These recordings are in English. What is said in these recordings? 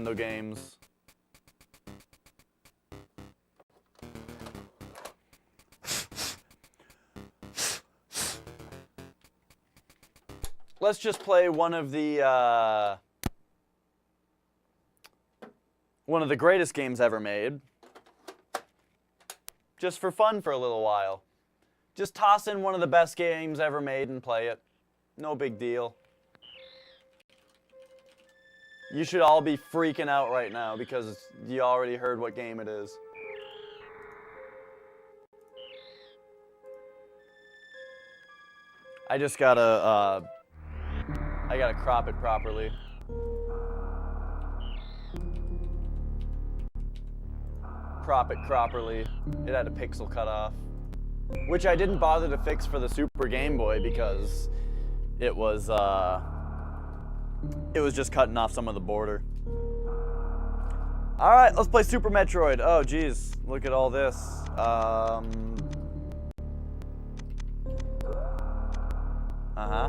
Nintendo games. Let's just play one of the greatest games ever made. Just for fun for a little while. Just toss in one of the best games ever made and play it. No big deal. You should all be freaking out right now because you already heard what game it is. I just gotta, I gotta crop it properly. Crop it properly. It had a pixel cutoff. Which I didn't bother to fix for the Super Game Boy because it was just cutting off some of the border. Alright, let's play Super Metroid. Oh, geez. Look at all this. Uh-huh. Uh-huh.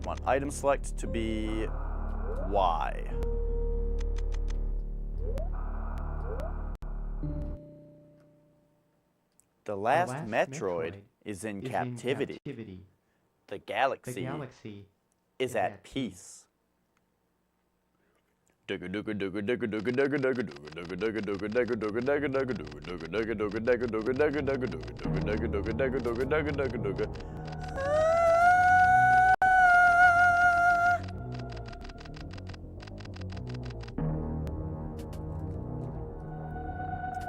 Want item select to be Y. The last Metroid is in captivity. The galaxy is at peace.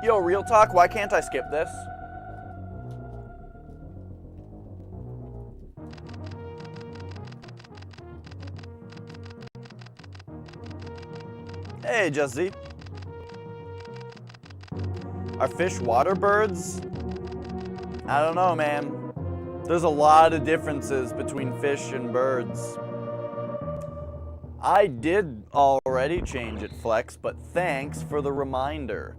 Yo, real talk, why can't I skip this? Hey, Just Z. Are fish water birds? I don't know, man. There's a lot of differences between fish and birds. I did already change it, Flex, but thanks for the reminder.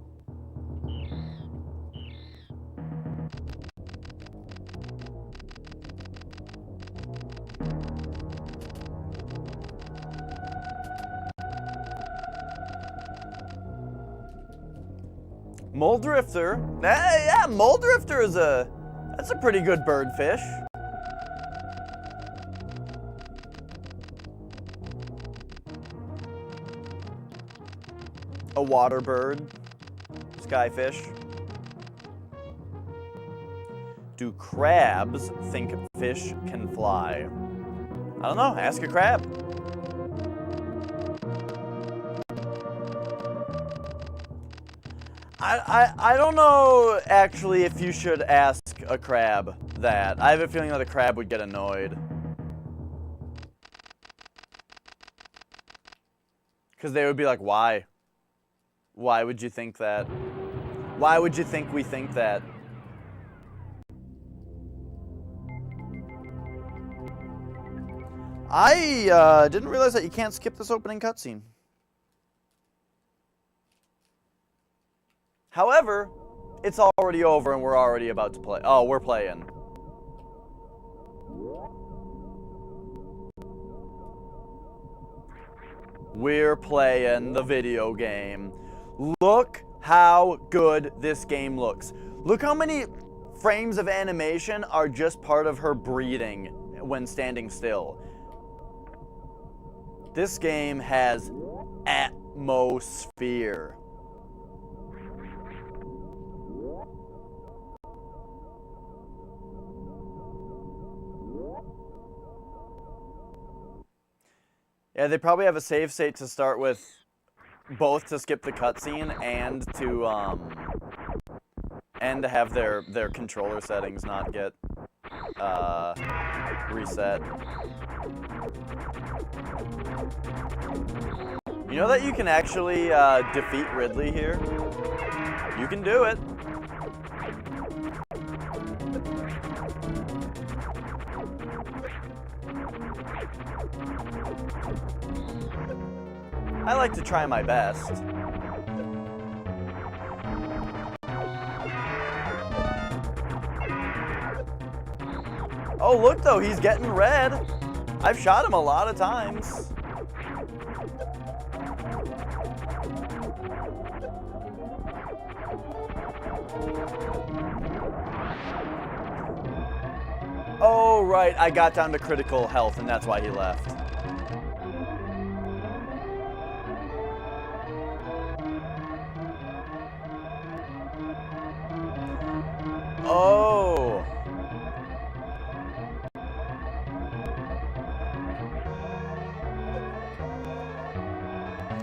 Moldrifter? Yeah, Moldrifter is that's a pretty good birdfish. A water bird. Skyfish. Do crabs think fish can fly? I don't know, ask a crab. I don't know, actually, if you should ask a crab that. I have a feeling that a crab would get annoyed. Because they would be like, why? Why would you think that? Why would you think we think that? I didn't realize that you can't skip this opening cutscene. However, it's already over and we're already about to play. Oh, we're playing. We're playing the video game. Look how good this game looks. Look how many frames of animation are just part of her breathing when standing still. This game has atmosphere. Yeah, they probably have a save state to start with, both to skip the cutscene and to have their controller settings not get reset. You know that you can actually defeat Ridley here? You can do it. I like to try my best. Oh, look, though, he's getting red. I've shot him a lot of times. Oh, right, I got down to critical health, and that's why he left. Oh.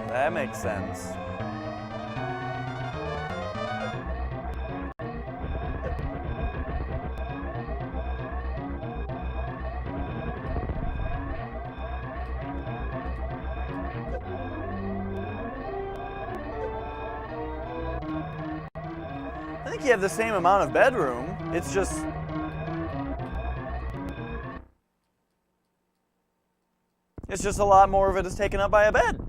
That makes sense. I think you have the same amount of bedroom. It's just... It's just a lot more of it is taken up by a bed.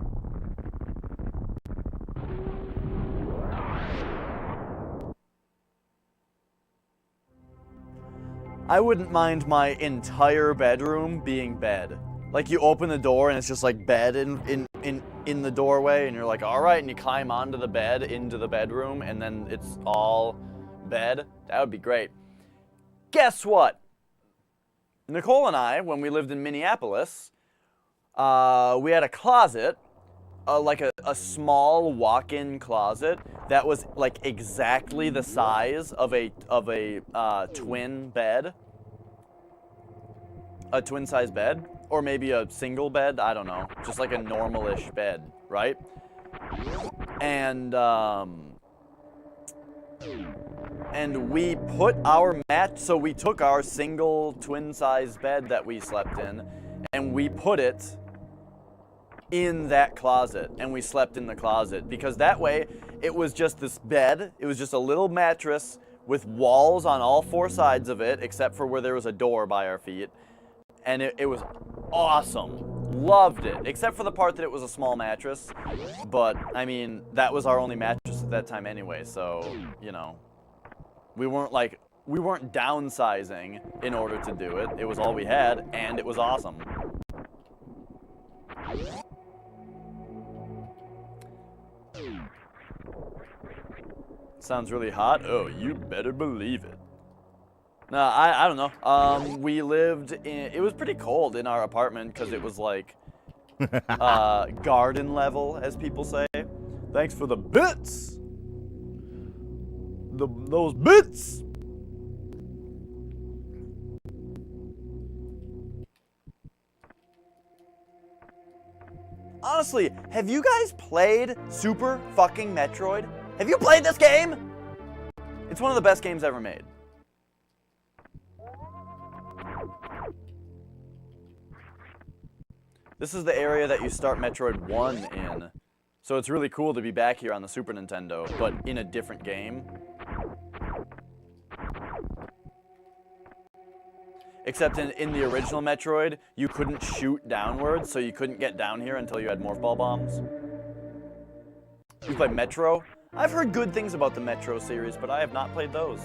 I wouldn't mind my entire bedroom being bed. Like you open the door and it's just like bed in the doorway and you're like, all right, and you climb onto the bed into the bedroom and then it's all bed. That would be great. Guess what? Nicole and I, when we lived in Minneapolis, we had a closet, like a small walk-in closet that was like exactly the size of a twin bed, a twin-size bed, or maybe a single bed. I don't know, just like a normal-ish bed, right? And we put our so we took our single twin-size bed that we slept in, and we put it in that closet, and we slept in the closet, because that way it was just this bed, it was just a little mattress with walls on all four sides of it, except for where there was a door by our feet, and it was awesome. Loved it, except for the part that it was a small mattress, but I mean, that was our only mattress at that time anyway, so, you know, we weren't downsizing in order to do it. It was all we had, and it was awesome. Sounds really hot. Oh, you better believe it. No, I don't know. We lived in, it was pretty cold in our apartment because it was like garden level, as people say. Thanks for the bits. Those bits. Honestly, have you guys played Super fucking Metroid? Have you played this game? It's one of the best games ever made. This is the area that you start Metroid 1 in. So it's really cool to be back here on the Super Nintendo, but in a different game. Except in the original Metroid, you couldn't shoot downwards, so you couldn't get down here until you had Morph Ball bombs. You played Metro? I've heard good things about the Metro series, but I have not played those.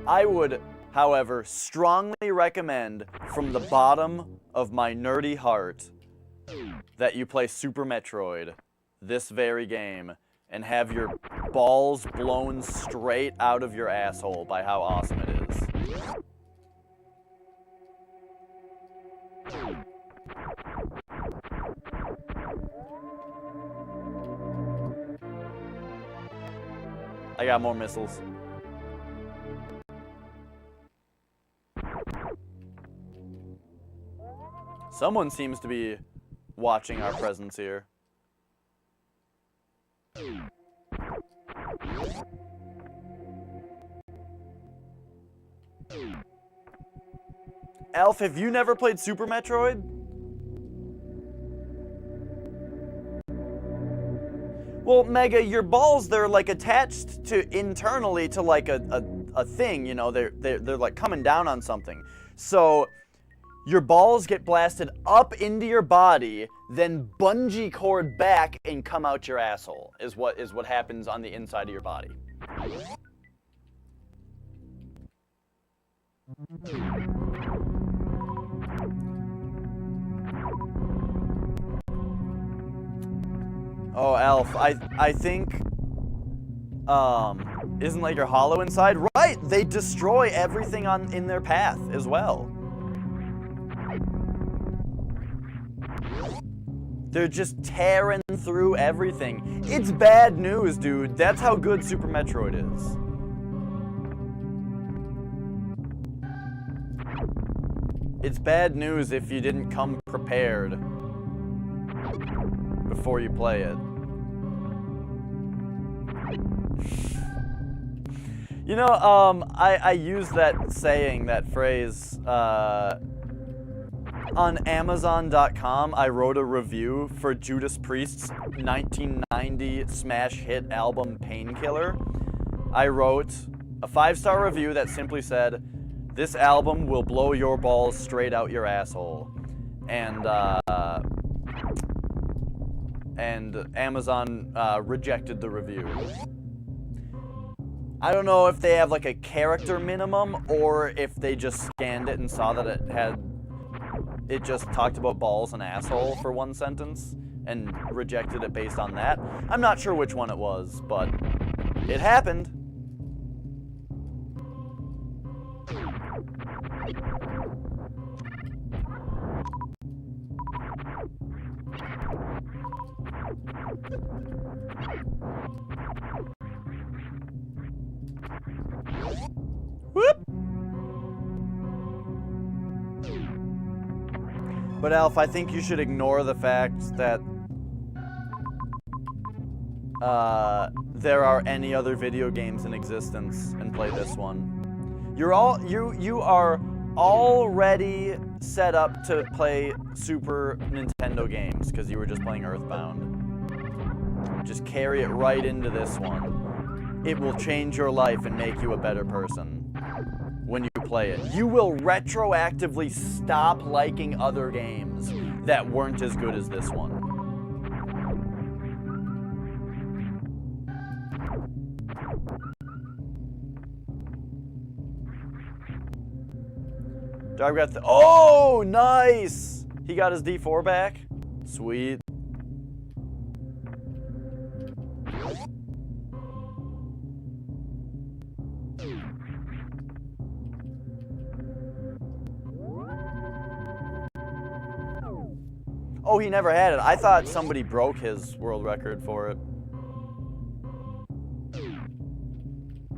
I would, however, strongly recommend from the bottom of my nerdy heart that you play Super Metroid, this very game, and have your balls blown straight out of your asshole by how awesome it is. I got more missiles. Someone seems to be watching our presence here. Elf, have you never played Super Metroid? Well, Mega, your balls, they're like attached to internally to like a thing, you know, they're like coming down on something. So your balls get blasted up into your body, then bungee cord back and come out your asshole, is what happens on the inside of your body. Oh, Elf, I think, isn't like your hollow inside? Right, they destroy everything in their path as well. They're just tearing through everything. It's bad news, dude. That's how good Super Metroid is. It's bad news if you didn't come prepared before you play it. You know, I use that saying, that phrase, on Amazon.com. I wrote a review for Judas Priest's 1990 smash hit album Painkiller. I wrote a 5-star review that simply said, "This album will blow your balls straight out your asshole." And Amazon rejected the review. I don't know if they have like a character minimum or if they just scanned it and saw that it just talked about balls and asshole for one sentence and rejected it based on that. I'm not sure which one it was, but it happened. Whoop! But Alf, I think you should ignore the fact that there are any other video games in existence and play this one. You are already set up to play Super Nintendo games because you were just playing Earthbound. Just carry it right into this one. It will change your life and make you a better person when you play it. You will retroactively stop liking other games that weren't as good as this one. Dog got oh, nice! He got his D4 back. Sweet. Oh, he never had it. I thought somebody broke his world record for it.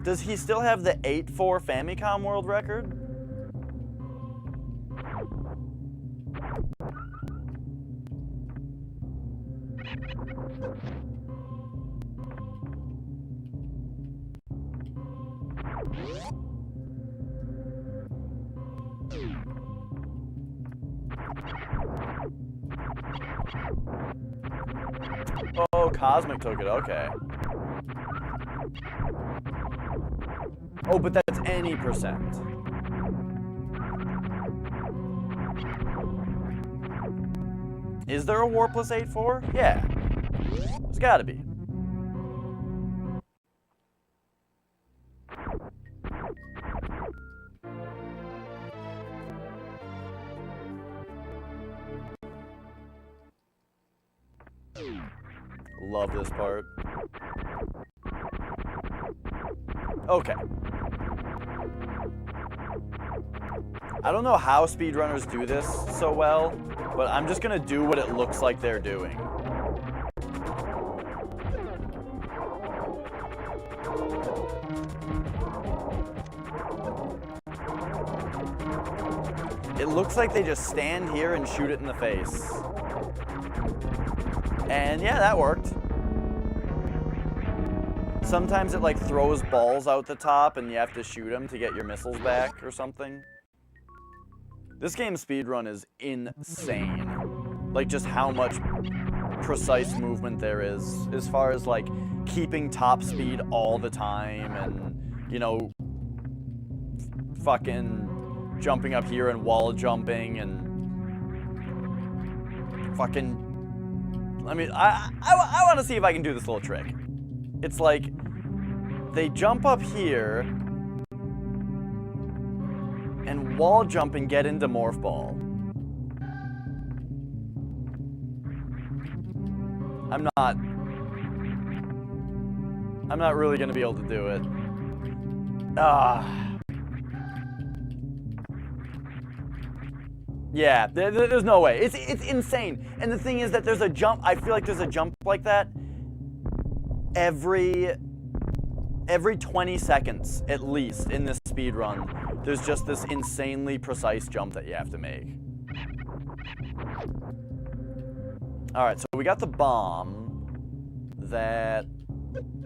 Does he still have the 8-4 Famicom world record? Oh, Cosmic took it, okay. Oh, but that's any percent. Is there a Warpless 8-4? Yeah. There's gotta be. Love this part. Okay. I don't know how speedrunners do this so well, but I'm just gonna do what it looks like they're doing. It looks like they just stand here and shoot it in the face. And yeah, that worked. Sometimes it like throws balls out the top and you have to shoot them to get your missiles back or something. This game's speedrun is insane. Like just how much precise movement there is as far as like keeping top speed all the time and, you know, fucking jumping up here and wall jumping and fucking... I mean, I want to see if I can do this little trick. It's like, they jump up here, and wall jump and get into Morph Ball. I'm not really gonna be able to do it. Yeah, there's no way. It's insane. And the thing is that there's a jump. I feel like there's a jump like that every 20 seconds at least in this speed run. There's just this insanely precise jump that you have to make. All right, so we got the bomb that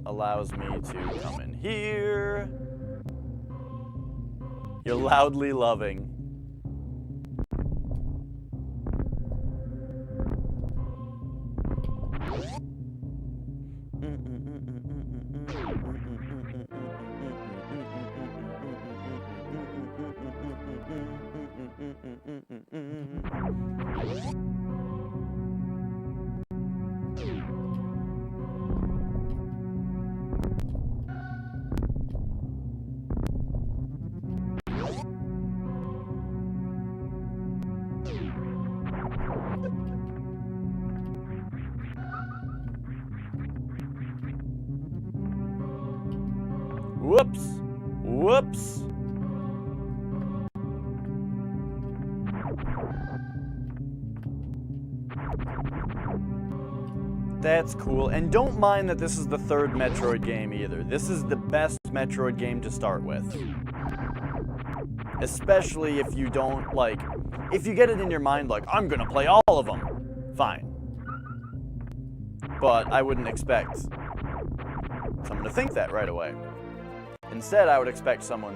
allows me to come in here. You're loudly loving. Whoops. Whoops. That's cool. And don't mind that this is the third Metroid game either. This is the best Metroid game to start with. Especially if you don't, like, if you get it in your mind, like, I'm gonna play all of them. Fine. But I wouldn't expect someone to think that right away. Instead, I would expect someone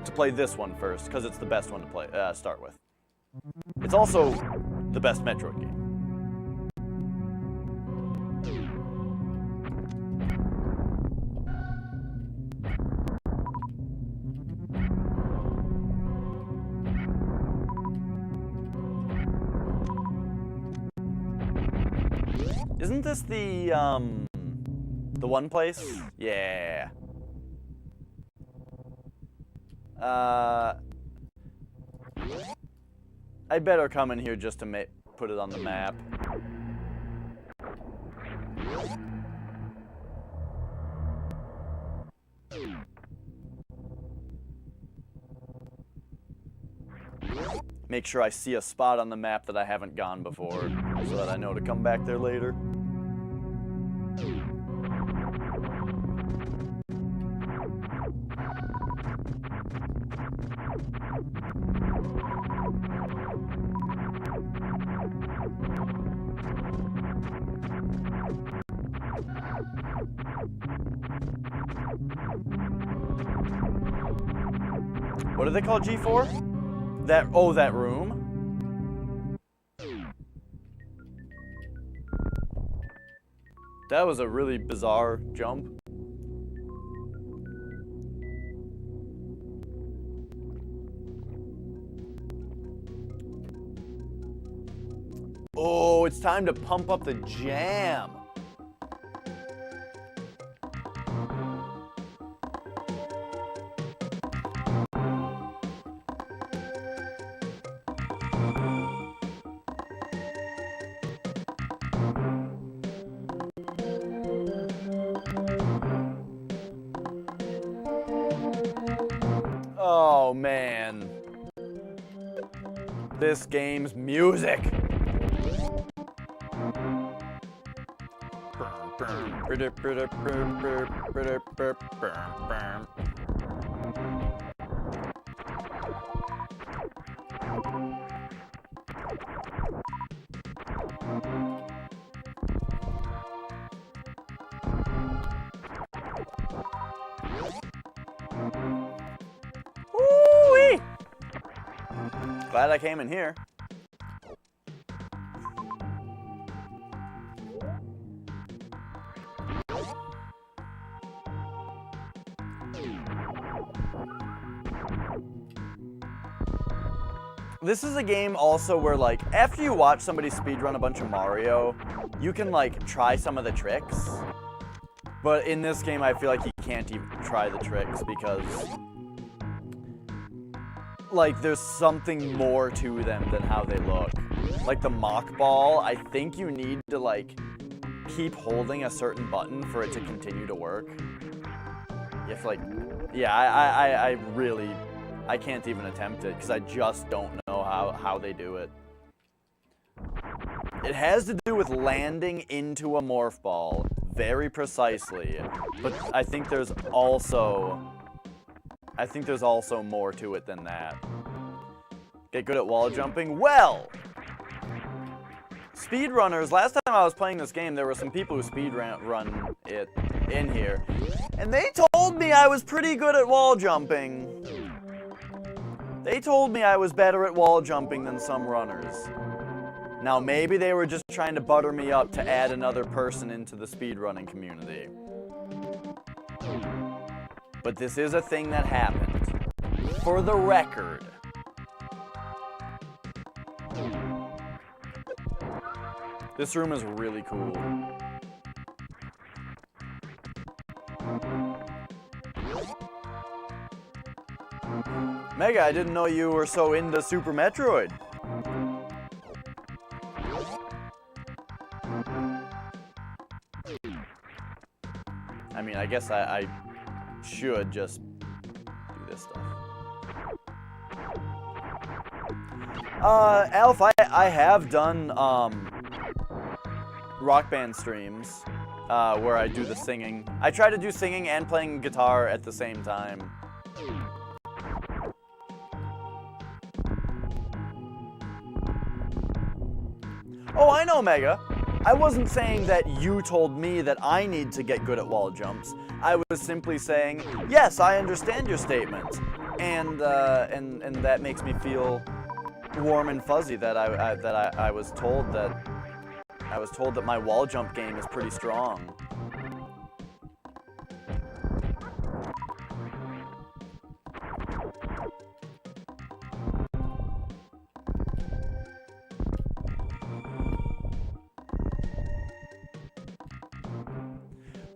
to play this one first, because it's the best one to play, start with. It's also the best Metroid game. Isn't this the one place? Yeah. I'd better come in here just to put it on the map. Make sure I see a spot on the map that I haven't gone before, so that I know to come back there later. What do they call G4? That room? That was a really bizarre jump. Oh, it's time to pump up the jam. Oh man, this game's music. Woo-wee! Glad I came in here. This is a game also where, like, after you watch somebody speedrun a bunch of Mario, you can, like, try some of the tricks. But in this game, I feel like you can't even try the tricks because like there's something more to them than how they look. Like the mock ball, I think you need to like keep holding a certain button for it to continue to work. You have to like, yeah, I really, I can't even attempt it because I just don't know how they do it. It has to do with landing into a morph ball very precisely, but I think there's also more to it than that. Get good at wall jumping? Well, speedrunners, last time I was playing this game, there were some people who speedrun it in here, and they told me I was pretty good at wall jumping. They told me I was better at wall jumping than some runners. Now, maybe they were just trying to butter me up to add another person into the speedrunning community. But this is a thing that happened. For the record. This room is really cool. Mega, I didn't know you were so into Super Metroid. I mean, I guess I should just do this stuff. Alf, I have done Rock Band streams where I do the singing. I try to do singing and playing guitar at the same time. Oh, I know, Mega. I wasn't saying that you told me that I need to get good at wall jumps. I was simply saying, yes, I understand your statement, and that makes me feel warm and fuzzy that I was told that my wall jump game is pretty strong.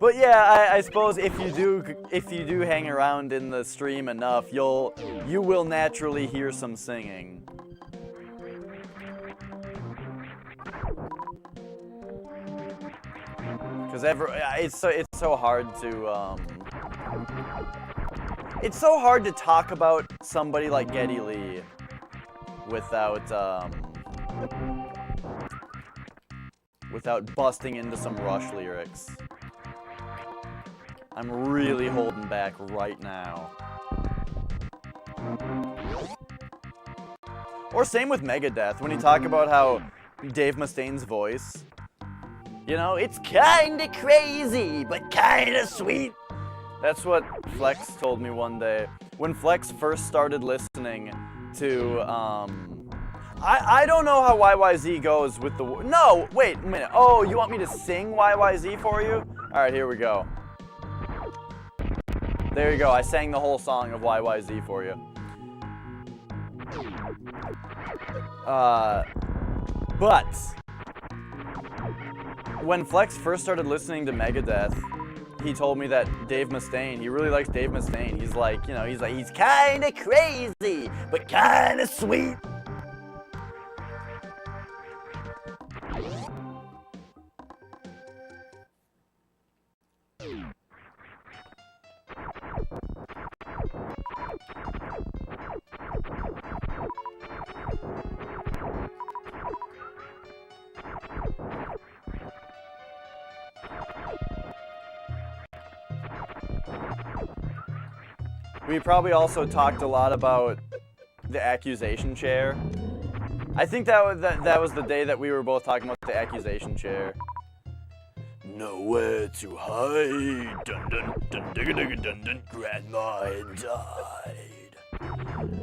But yeah, I suppose if you do hang around in the stream enough, you will naturally hear some singing. Because it's so hard to talk about somebody like Geddy Lee without busting into some Rush lyrics. I'm really holding back right now. Or same with Megadeth, when you talk about how Dave Mustaine's voice, you know, it's kinda crazy, but kinda sweet. That's what Flex told me one day. When Flex first started listening to, I don't know how YYZ goes with the, no, wait a minute. Oh, you want me to sing YYZ for you? All right, here we go. There you go, I sang the whole song of YYZ for you. But when Flex first started listening to Megadeth, he told me that Dave Mustaine, he really likes Dave Mustaine. He's like, you know, he's kinda crazy, but kinda sweet. We probably also talked a lot about the accusation chair. I think that was the day that we were both talking about the accusation chair. Nowhere to hide. Dun dun dun dun dun dun dun. Grandma had died.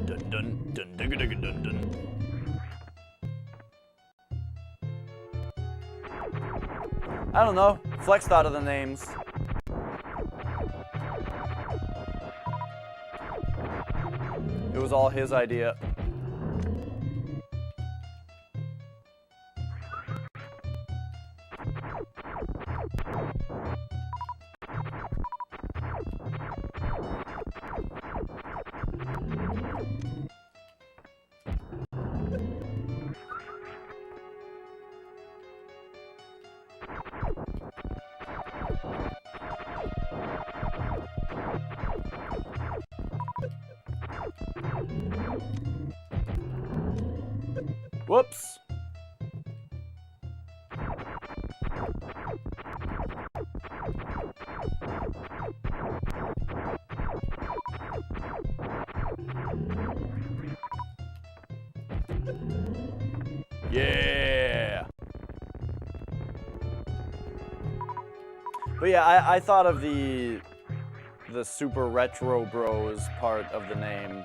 Dun dun dun dun dun dun dun. I don't know. Flex thought of the names. It was all his idea. Whoops. Yeah. But yeah, I thought of the Super Retro Bros part of the name,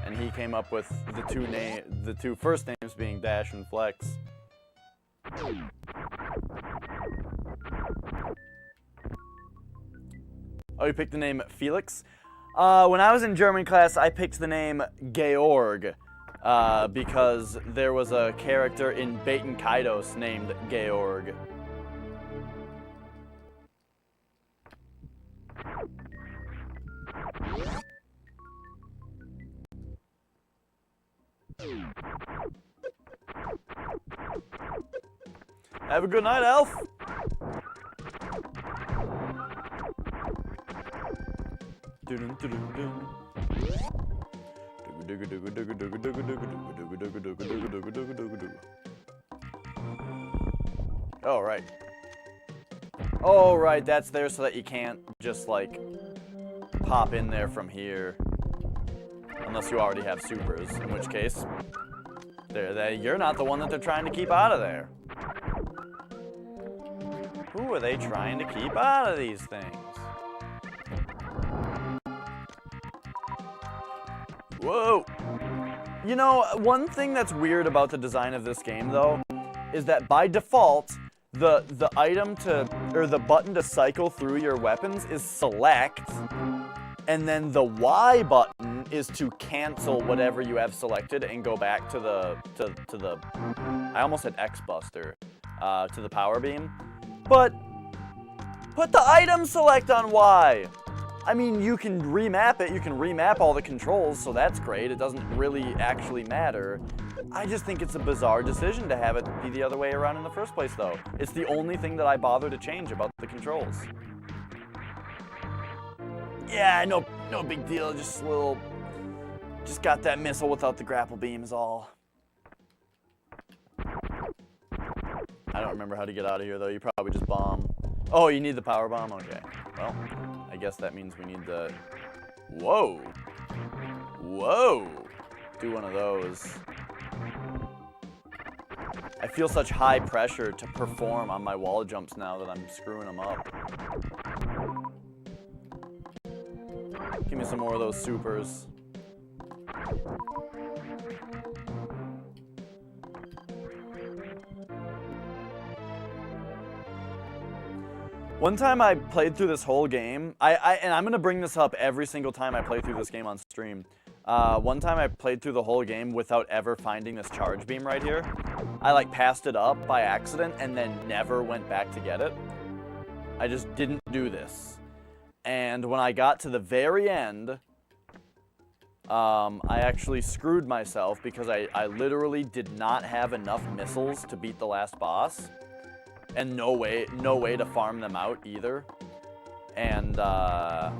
and he came up with the two first names being Dash and Flex. Oh, you picked the name Felix? When I was in German class, I picked the name Georg, because there was a character in Baten Kaidos named Georg. Have a good night, Elf. Oh, right. Oh, right, that's there so that you can't just, like, pop in there from here. Unless you already have supers, in which case, you're not the one that they're trying to keep out of there. Who are they trying to keep out of these things? Whoa! You know, one thing that's weird about the design of this game, though, is that by default, the button to cycle through your weapons is select, and then the Y button is to cancel whatever you have selected and go back to the I almost said X Buster, to the power beam. But put the item select on Y. I mean, you can remap it, you can remap all the controls, so that's great. It doesn't really actually matter. I just think it's a bizarre decision to have it be the other way around in the first place, though. It's the only thing that I bother to change about the controls. Yeah, no big deal, just got that missile without the grapple beam is all. I don't remember how to get out of here, though. You probably just bomb. Oh, you need the power bomb? Okay. Well, I guess that means we need the... Whoa! Whoa! Do one of those. I feel such high pressure to perform on my wall jumps now that I'm screwing them up. Give me some more of those supers. One time I played through this whole game, and I'm going to bring this up every single time I play through this game on stream. One time I played through the whole game without ever finding this charge beam right here. I like passed it up by accident and then never went back to get it. I just didn't do this. And when I got to the very end, I actually screwed myself because I literally did not have enough missiles to beat the last boss. And no way to farm them out either. And I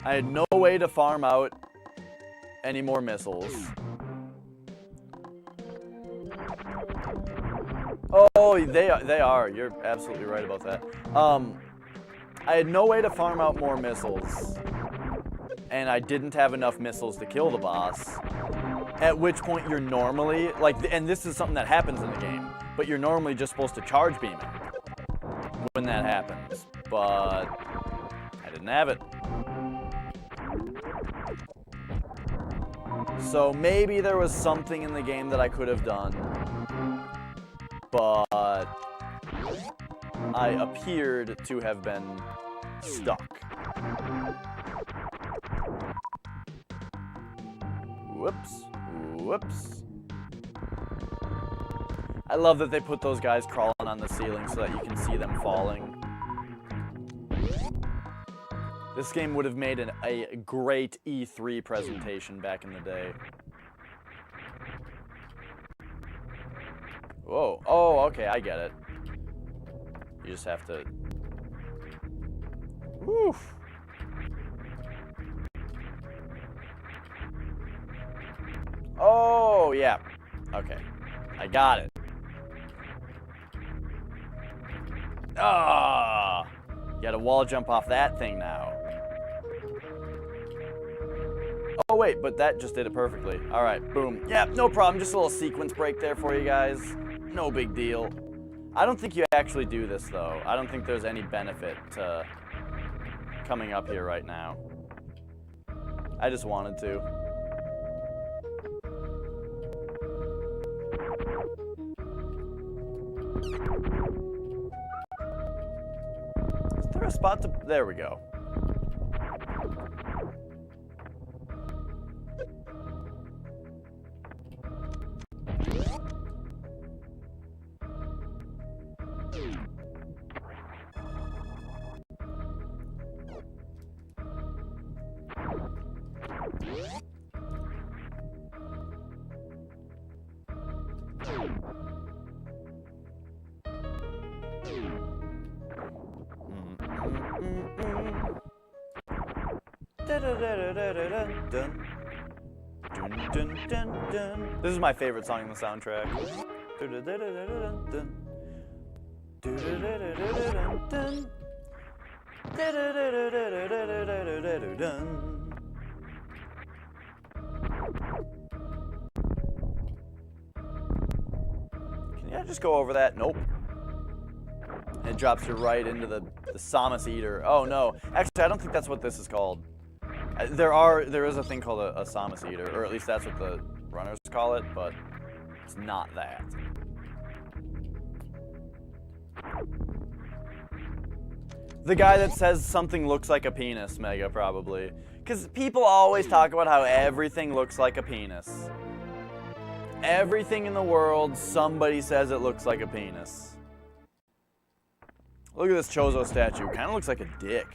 had no way to farm out any more missiles. Oh, they are. You're absolutely right about that. I had no way to farm out more missiles. And I didn't have enough missiles to kill the boss. At which point you're normally, like, and this is something that happens in the game, but you're normally just supposed to charge beam it when that happens. But I didn't have it. So maybe there was something in the game that I could have done, but I appeared to have been stuck. Whoops. Whoops. I love that they put those guys crawling on the ceiling so that you can see them falling. This game would have made a great E3 presentation back in the day. Whoa. Oh, okay, I get it. You just have to... Woof. Oh, yeah. Okay. I got it. Ah! You gotta wall jump off that thing now. Oh, wait, but that just did it perfectly. All right, boom. Yeah, no problem. Just a little sequence break there for you guys. No big deal. I don't think you actually do this, though. I don't think there's any benefit to coming up here right now. I just wanted to. Is there a spot to... There we go. This is my favorite song in the soundtrack. Can I just go over that? Nope. It drops you right into the Samus Eater. Oh no. Actually, I don't think that's what this is called. There is a thing called a Samus Eater, or at least that's what the runners call it, but it's not that. The guy that says something looks like a penis, Mega, probably. Because people always talk about how everything looks like a penis. Everything in the world, somebody says it looks like a penis. Look at this Chozo statue. Kind of looks like a dick.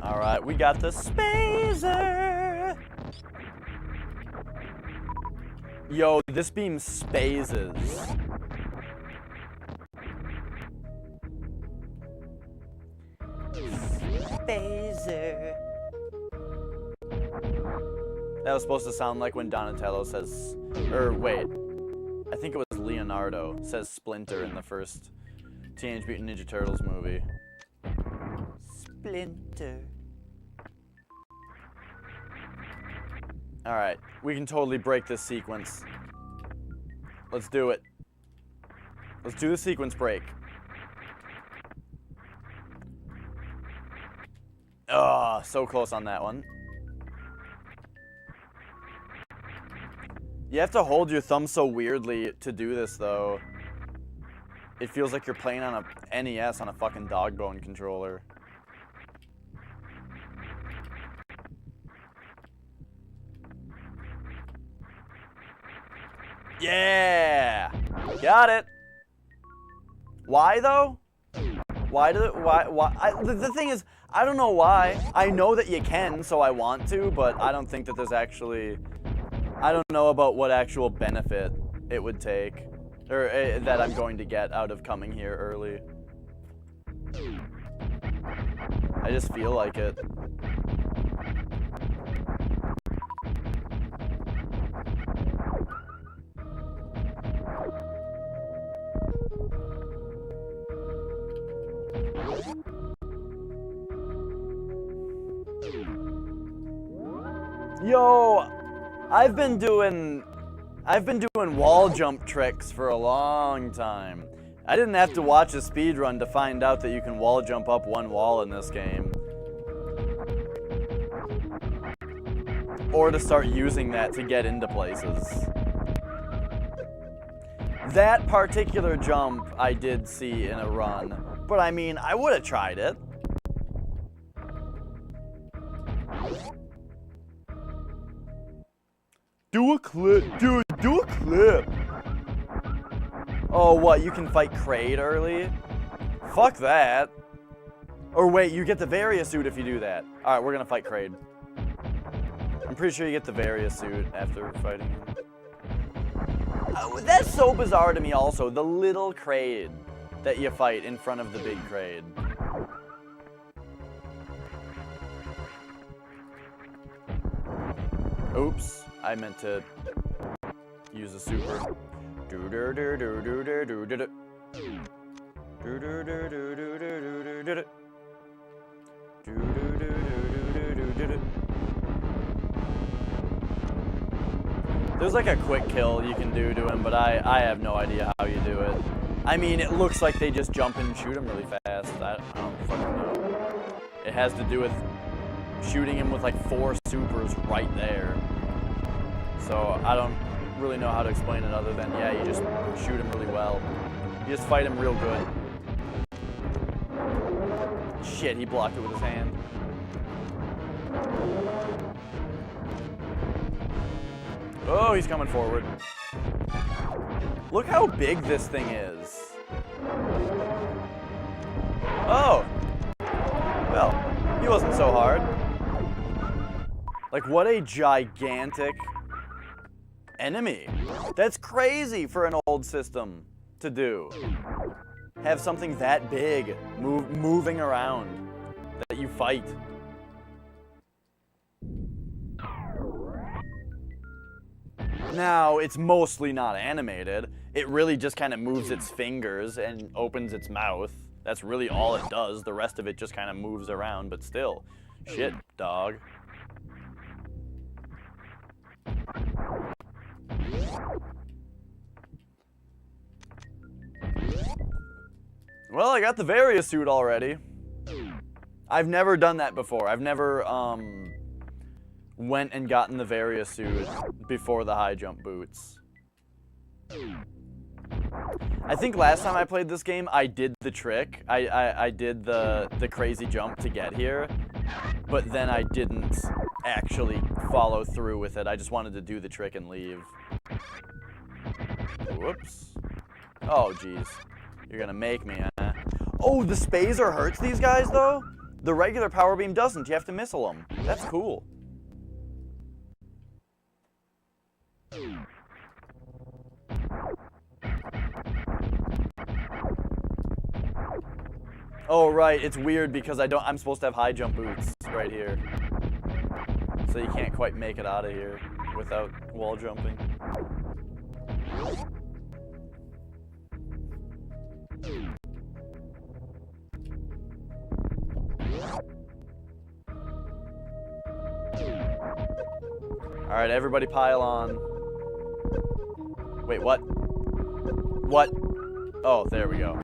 Alright, we got the Spazer! Yo, this beam spazes. Spazer. That was supposed to sound like when Donatello says... Or, wait. I think it was Leonardo says Splinter in the first Teenage Mutant Ninja Turtles movie. Splinter. Alright, we can totally break this sequence. Let's do it. Let's do the sequence break. Oh, so close on that one. You have to hold your thumb so weirdly to do this, though. It feels like you're playing on a NES on a fucking dog bone controller. Yeah! Got it! Why, though? Why the thing is, I don't know why. I know that you can, so I want to, but I don't think that there's actually... I don't know about what actual benefit it would take, or that I'm going to get out of coming here early. I just feel like it. Yo, I've been doing wall jump tricks for a long time. I didn't have to watch a speedrun to find out that you can wall jump up one wall in this game. Or to start using that to get into places. That particular jump I did see in a run, but I mean, I would have tried it. Do a clip, dude, do a clip. Oh, what, you can fight Kraid early? Fuck that. Or wait, you get the Varia suit if you do that. Alright, we're gonna fight Kraid. I'm pretty sure you get the Varia suit after fighting him. That's so bizarre to me also. The little Kraid that you fight in front of the big Kraid. Oops, I meant to use a super. There's like a quick kill you can do to him, but I have no idea how you do it. I mean, it looks like they just jump in and shoot him really fast. I don't fucking know. It has to do with shooting him with like 4 supers right there. So I don't really know how to explain it other than, yeah, you just shoot him really well. You just fight him real good. Shit, he blocked it with his hand. Oh, he's coming forward. Look how big this thing is. Oh. Well, he wasn't so hard. Like, what a gigantic enemy. That's crazy for an old system to do. Have something that big moving around that you fight. Now, it's mostly not animated. It really just kind of moves its fingers and opens its mouth. That's really all it does. The rest of it just kind of moves around, but still. Shit, dog. Well, I got the Various suit already. I've never done that before. I've never, went and gotten the Various suit before the high jump boots. I think last time I played this game, I did the trick. I did the crazy jump to get here, but then I didn't actually follow through with it. I just wanted to do the trick and leave. Whoops. Oh, jeez. You're gonna make me, huh? Oh, the Spazer hurts these guys, though? The regular Power Beam doesn't. You have to missile them. That's cool. Oh, right. It's weird because I'm supposed to have high jump boots right here. So you can't quite make it out of here without wall jumping. Alright, everybody pile on. Wait, what? What? Oh, there we go.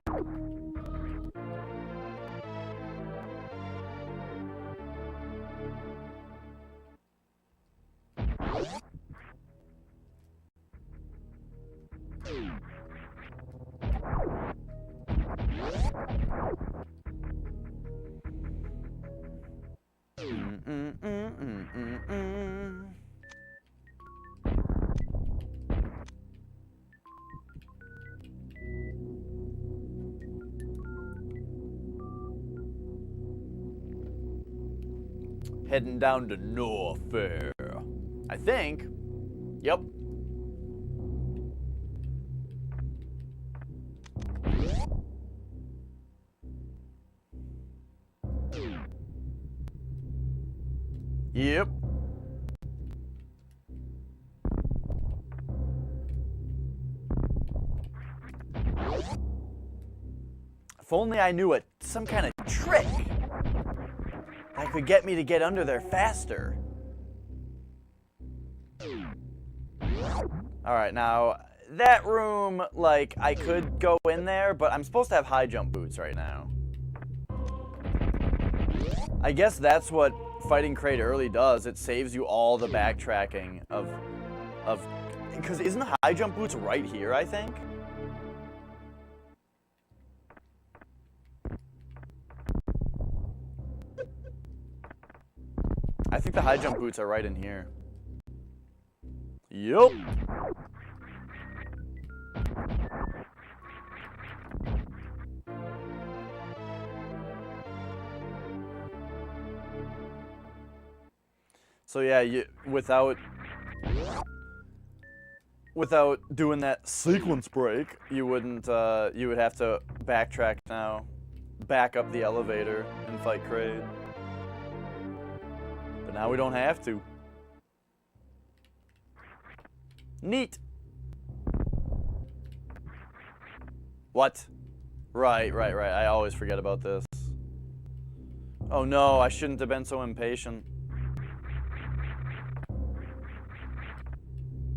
Heading down to Norfair. I think. Yep. Yep. If only I knew some kind of trick that could get me to get under there faster. Alright, now, that room, like, I could go in there, but I'm supposed to have high jump boots right now. I guess that's what fighting Kraid early does. It saves you all the backtracking of, because isn't the high jump boots right here, I think? I think the high jump boots are right in here. Yup. So yeah, without without doing that sequence break, you wouldn't, you would have to backtrack now. Back up the elevator and fight Kraid. But now we don't have to. Neat. What? Right. I always forget about this. Oh no, I shouldn't have been so impatient.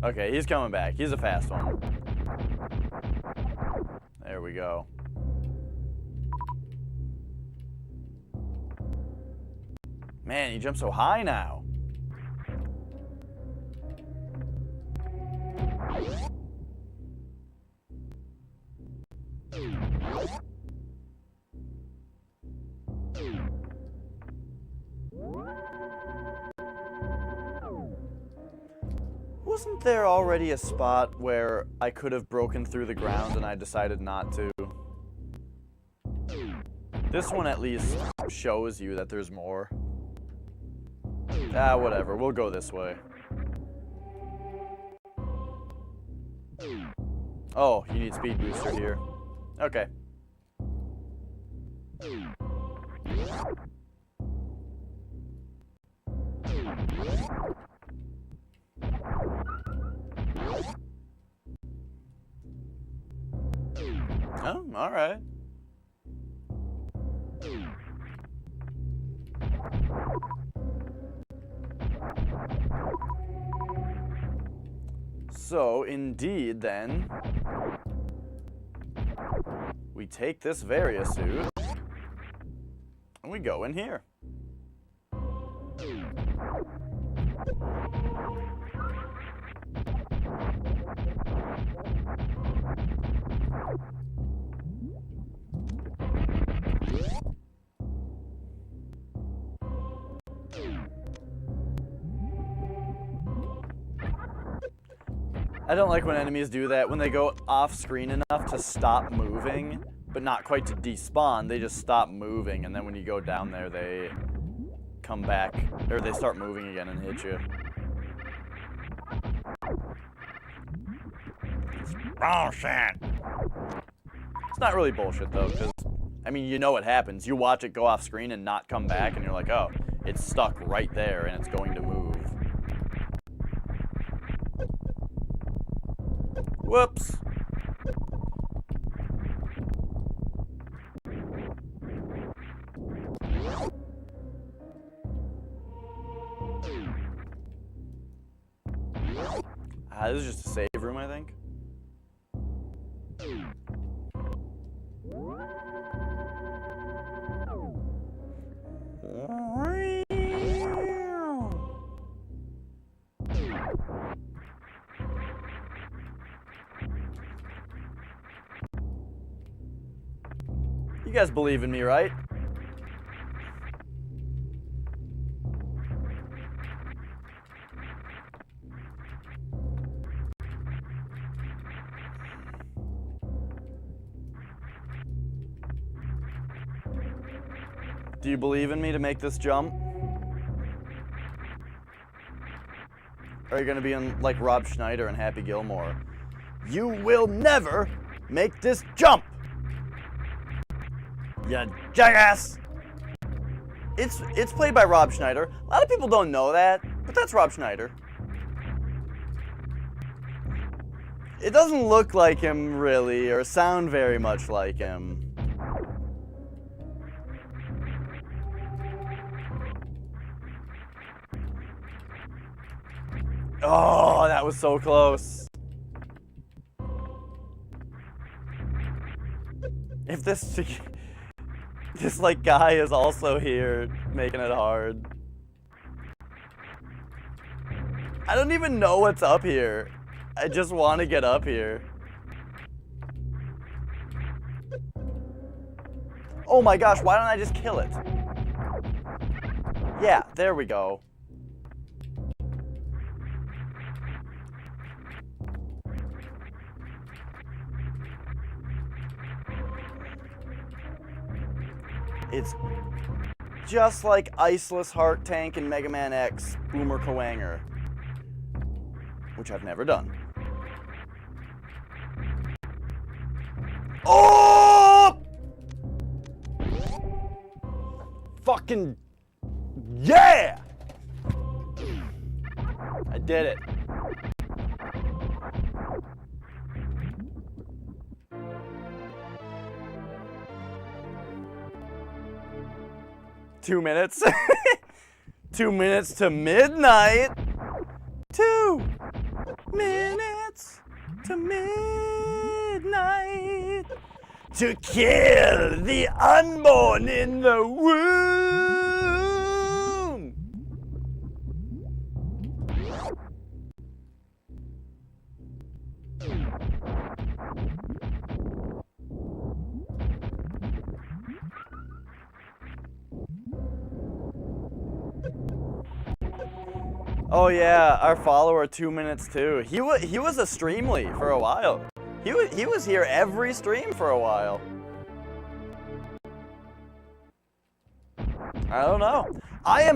Okay, he's coming back. He's a fast one. There we go. Man, he jumps so high now. Wasn't there already a spot where I could have broken through the ground and I decided not to? This one at least shows you that there's more. Ah, whatever. We'll go this way. Oh, you need speed booster here. Okay. Oh, all right. So, indeed, then, we take this Varia suit, and we go in here. I don't like when enemies do that, when they go off screen enough to stop moving, but not quite to despawn, they just stop moving, and then when you go down there, they come back, or they start moving again and hit you. Bullshit! It's not really bullshit, though, because, I mean, you know what happens. You watch it go off screen and not come back, and you're like, oh, it's stuck right there, and it's going to move. Whoops. This is just a save room, I think. You guys believe in me, right? Do you believe in me to make this jump? Or are you gonna be in like Rob Schneider and Happy Gilmore? You will never make this jump! You jackass! It's played by Rob Schneider. A lot of people don't know that, but that's Rob Schneider. It doesn't look like him really, or sound very much like him. Oh, that was so close. If this like guy is also here making it hard. I don't even know what's up here. I just want to get up here. Oh my gosh, why don't I just kill it? Yeah, there we go. It's just like Iceless Heart Tank and Mega Man X Boomer Kawanger, which I've never done. Oh! Fucking yeah! I did it. Two minutes. 2 minutes to midnight. 2 minutes to midnight. To kill the unborn in the womb. Oh yeah, our follower 2 minutes too. He was a Streamly for a while. He was here every stream for a while. I don't know. I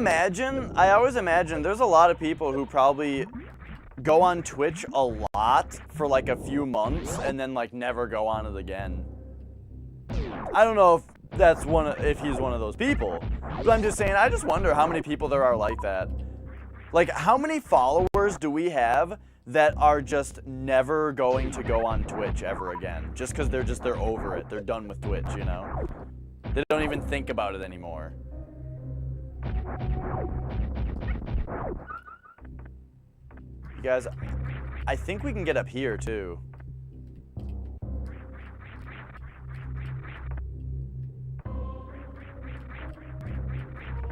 always imagine there's a lot of people who probably go on Twitch a lot for like a few months and then like never go on it again. I don't know if he's one of those people, but I'm just saying, I just wonder how many people there are like that. Like, how many followers do we have that are just never going to go on Twitch ever again? Just because they're over it. They're done with Twitch, you know? They don't even think about it anymore. You guys, I think we can get up here, too.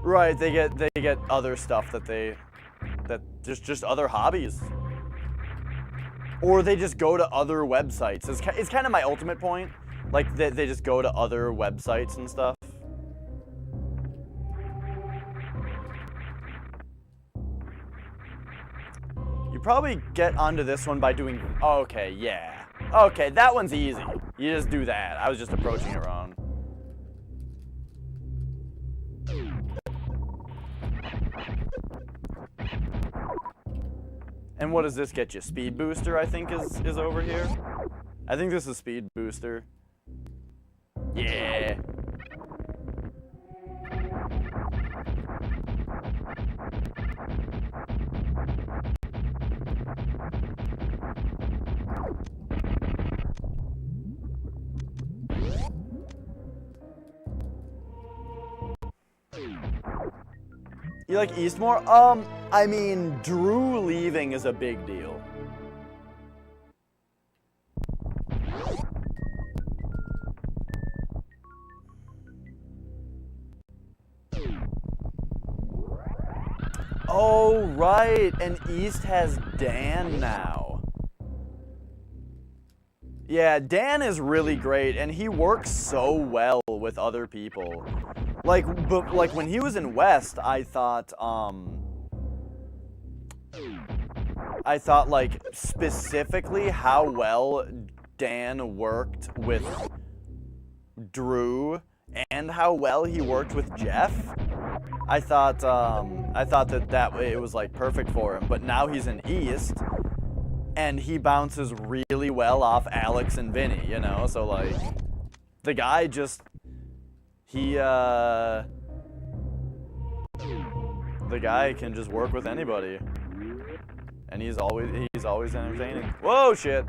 Right, they get other stuff that just other hobbies. Or they just go to other websites. It's kind of my ultimate point. Like, they just go to other websites and stuff. You probably get onto this one by doing... Okay, yeah. Okay, that one's easy. You just do that. I was just approaching it wrong. And what does this get you? Speed booster, I think, is over here. I think this is speed booster. Yeah. You like Eastmore? I mean, Drew leaving is a big deal. Oh, right, and East has Dan now. Yeah, Dan is really great, and he works so well with other people. Like when he was in West, I thought like specifically how well Dan worked with Drew and how well he worked with Jeff. I thought that it was like perfect for him. But now he's in East, and he bounces really well off Alex and Vinny, you know. So like, the guy just the guy can just work with anybody, and he's always entertaining. Whoa, shit.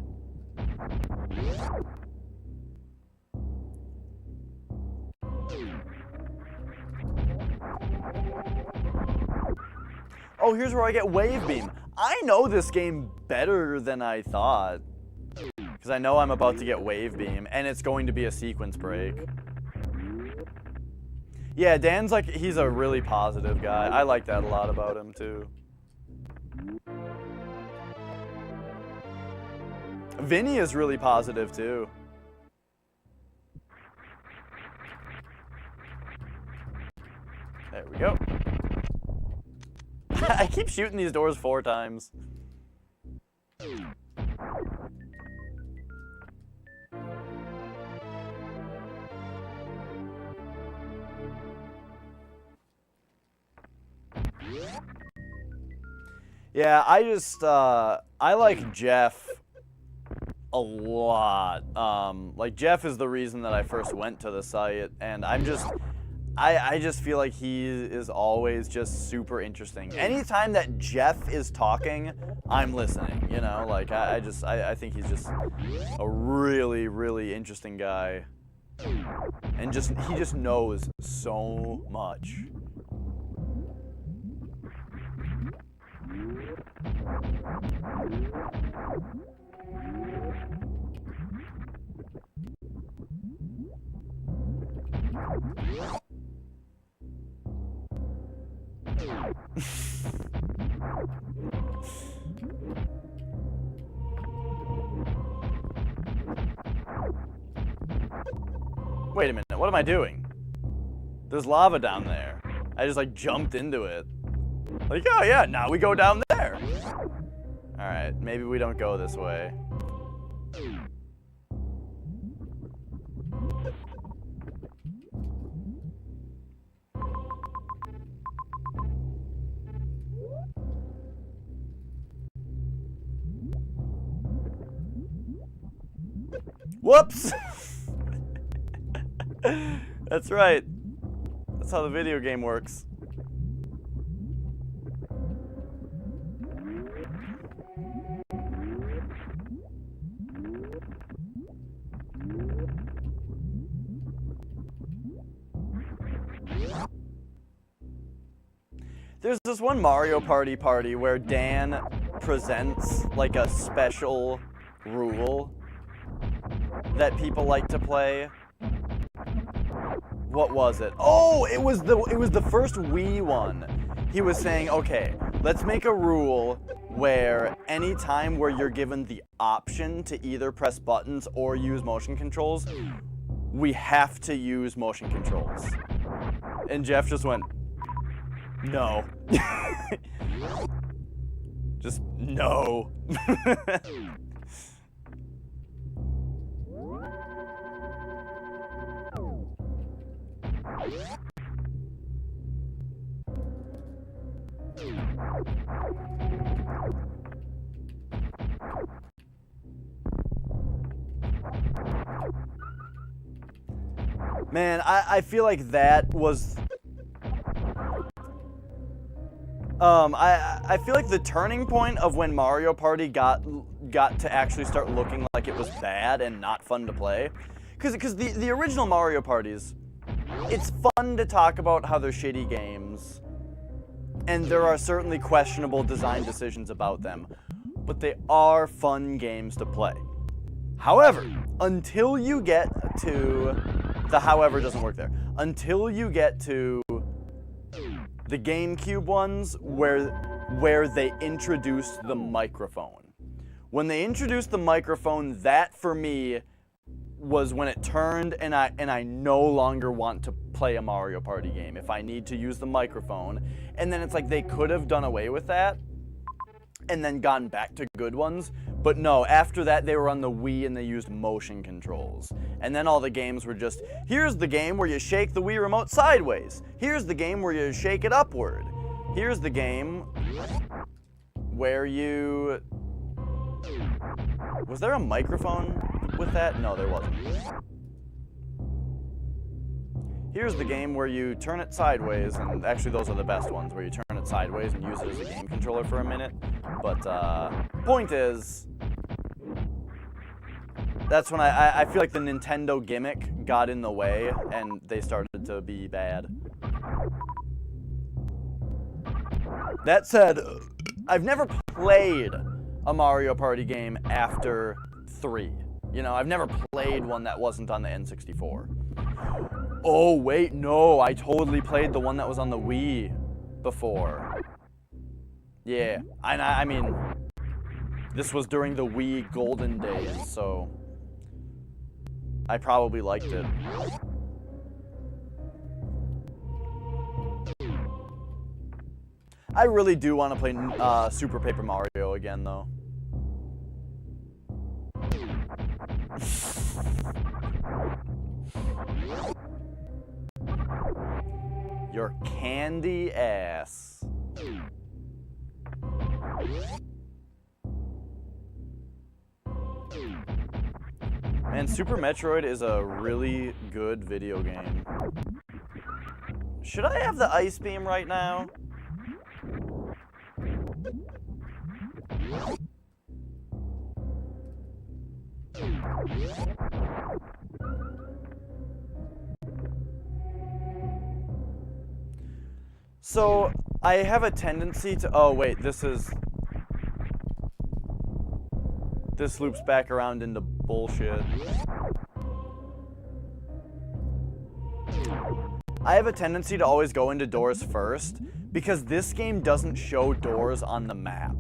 Oh, here's where I get Wave Beam. I know this game better than I thought, because I know I'm about to get Wave Beam, and it's going to be a sequence break. Yeah, Dan's like, he's a really positive guy. I like that a lot about him, too. Vinny is really positive, too. There we go. I keep shooting these doors 4 times. Yeah, I like Jeff a lot. Like, Jeff is the reason that I first went to the site, and I just feel like he is always just super interesting. Anytime that Jeff is talking, I'm listening, you know? Like, I think he's just a really, really interesting guy. And he just knows so much. Wait a minute, what am I doing? There's lava down there. I just like jumped into it. Like, oh yeah, now we go down there. Alright, maybe we don't go this way. Whoops! That's right. That's how the video game works. There's this one Mario Party where Dan presents like a special rule that people like to play. What was it? Oh, it was the first Wii one. He was saying, okay, let's make a rule where any time where you're given the option to either press buttons or use motion controls, we have to use motion controls. And Jeff just went, no. Just no. Man, I feel like that was... I feel like the turning point of when Mario Party got to actually start looking like it was bad and not fun to play. Because the original Mario Parties, it's fun to talk about how they're shitty games, and there are certainly questionable design decisions about them, but they are fun games to play. However, until you get to... The however doesn't work there. Until you get to the GameCube ones where they introduced the microphone. When they introduced the microphone, that for me was when it turned and I no longer want to play a Mario Party game if I need to use the microphone. And then it's like they could have done away with that and then gone back to good ones. But no, after that they were on the Wii and they used motion controls. And then all the games were just, here's the game where you shake the Wii remote sideways. Here's the game where you shake it upward. Here's the game where you... Was there a microphone with that? No, there wasn't. Here's the game where you turn it sideways, and actually those are the best ones, where you turn it sideways and use it as a game controller for a minute. But point is, that's when I feel like the Nintendo gimmick got in the way and they started to be bad. That said, I've never played a Mario Party game after 3. You know, I've never played one that wasn't on the N64. Oh, wait, no, I totally played the one that was on the Wii before. Yeah, I mean, this was during the Wii golden days, so I probably liked it. I really do want to play Super Paper Mario again, though. Your candy ass. And Super Metroid is a really good video game. Should I have the ice beam right now? So, I have a tendency to... Oh, wait, this loops back around into bullshit. I have a tendency to always go into doors first, because this game doesn't show doors on the map.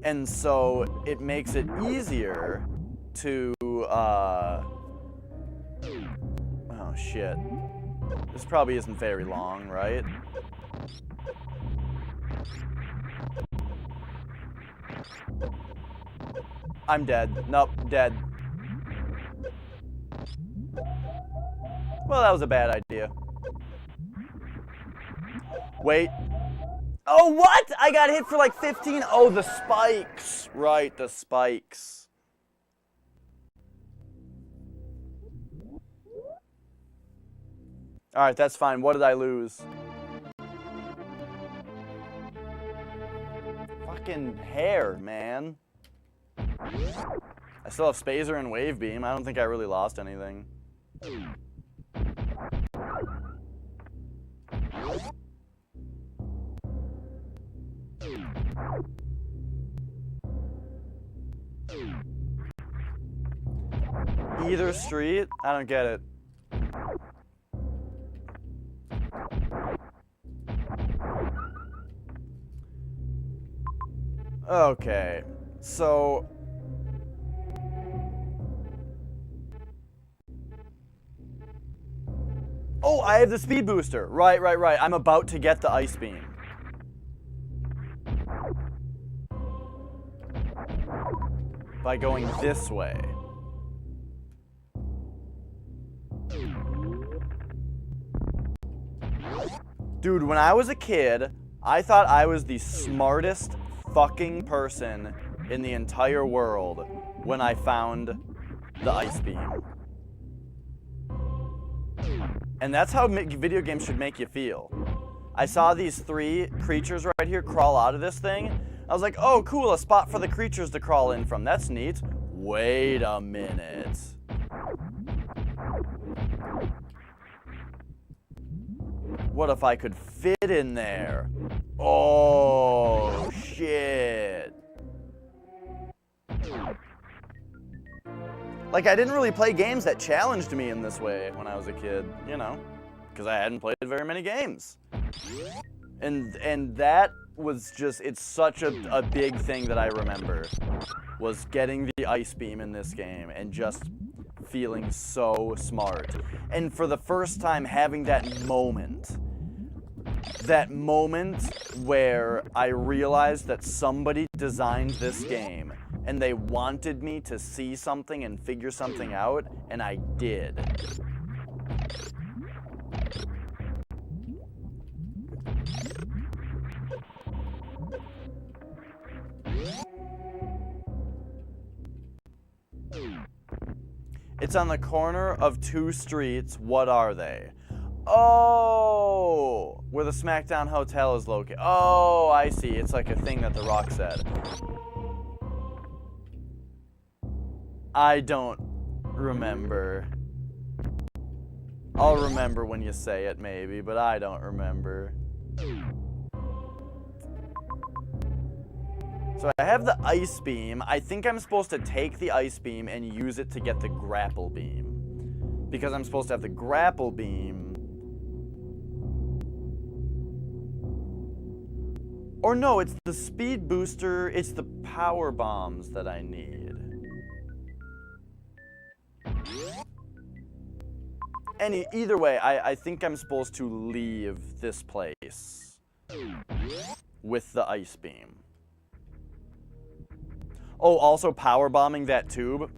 And so, it makes it easier to, oh, shit. This probably isn't very long, right? I'm dead. Nope, dead. Well, that was a bad idea. Wait. Oh, what? I got hit for like 15. Oh, the spikes. Right, the spikes. Alright, that's fine. What did I lose? Fucking hair, man. I still have Spazer and Wave Beam. I don't think I really lost anything. Either street? I don't get it. Okay, so... Oh, I have the speed booster. Right. I'm about to get the ice beam. By going this way. Dude, when I was a kid, I thought I was the smartest fucking person in the entire world when I found the ice beam. And that's how video games should make you feel. I saw these 3 creatures right here crawl out of this thing. I was like, oh, cool, a spot for the creatures to crawl in from. That's neat. Wait a minute. What if I could fit in there? Oh, shit. Like, I didn't really play games that challenged me in this way when I was a kid, you know, because I hadn't played very many games. And that was just, it's such a big thing that I remember, was getting the ice beam in this game and just feeling so smart. And for the first time having that moment where I realized that somebody designed this game and they wanted me to see something and figure something out, and I did. It's on the corner of 2 streets. What are they? Oh, where the SmackDown Hotel is located. Oh, I see. It's like a thing that The Rock said. I don't remember. I'll remember when you say it, maybe, but I don't remember. So I have the ice beam. I think I'm supposed to take the ice beam and use it to get the grapple beam. Because I'm supposed to have the grapple beam. Or no, it's the speed booster, it's the power bombs that I need. Either way, I think I'm supposed to leave this place with the ice beam. Oh, also power bombing that tube.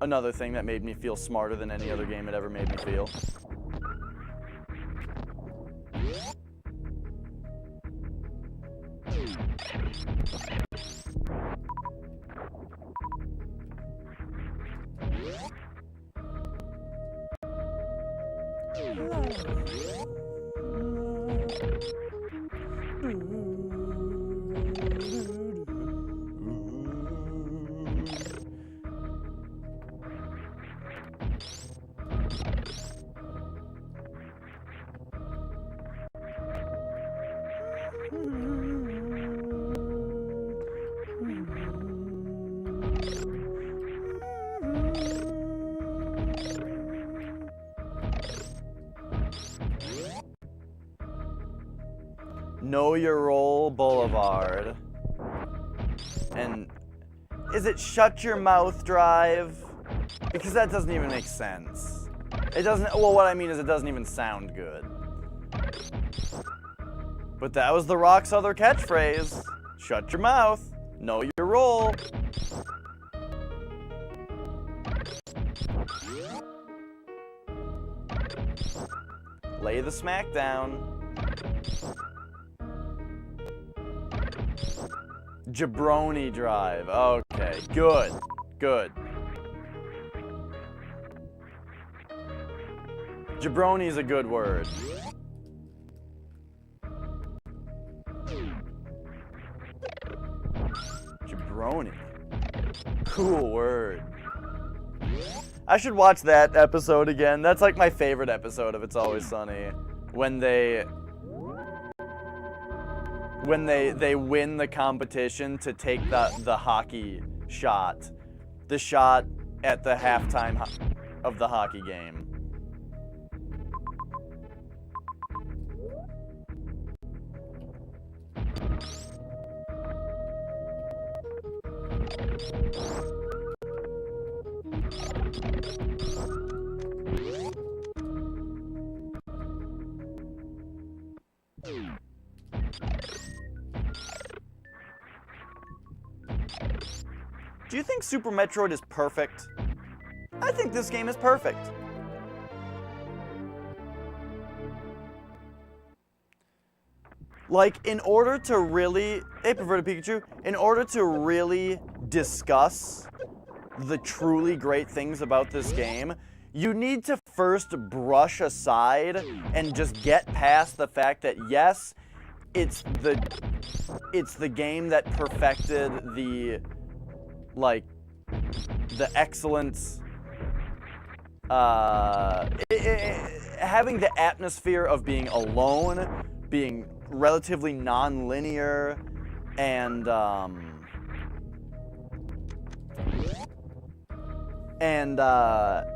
Another thing that made me feel smarter than any other game had ever made me feel. Know Your Role Boulevard. And is it Shut Your Mouth Drive? Because that doesn't even make sense. It doesn't, well, what I mean is it doesn't even sound good. But that was The Rock's other catchphrase. Shut your mouth. Know your role. Lay the smack down. Jabroni Drive. Okay, good. Good. Jabroni is a good word. Jabroni. Cool word. I should watch that episode again. That's like my favorite episode of It's Always Sunny. When they win the competition to take the hockey shot. The shot at the halftime of the hockey game. Do you think Super Metroid is perfect? I think this game is perfect. Like, in order to really, hey, Perverted Pikachu, in order to really discuss the truly great things about this game, you need to first brush aside and just get past the fact that, yes, it's the game that perfected the excellence, having the atmosphere of being alone, being relatively non-linear, and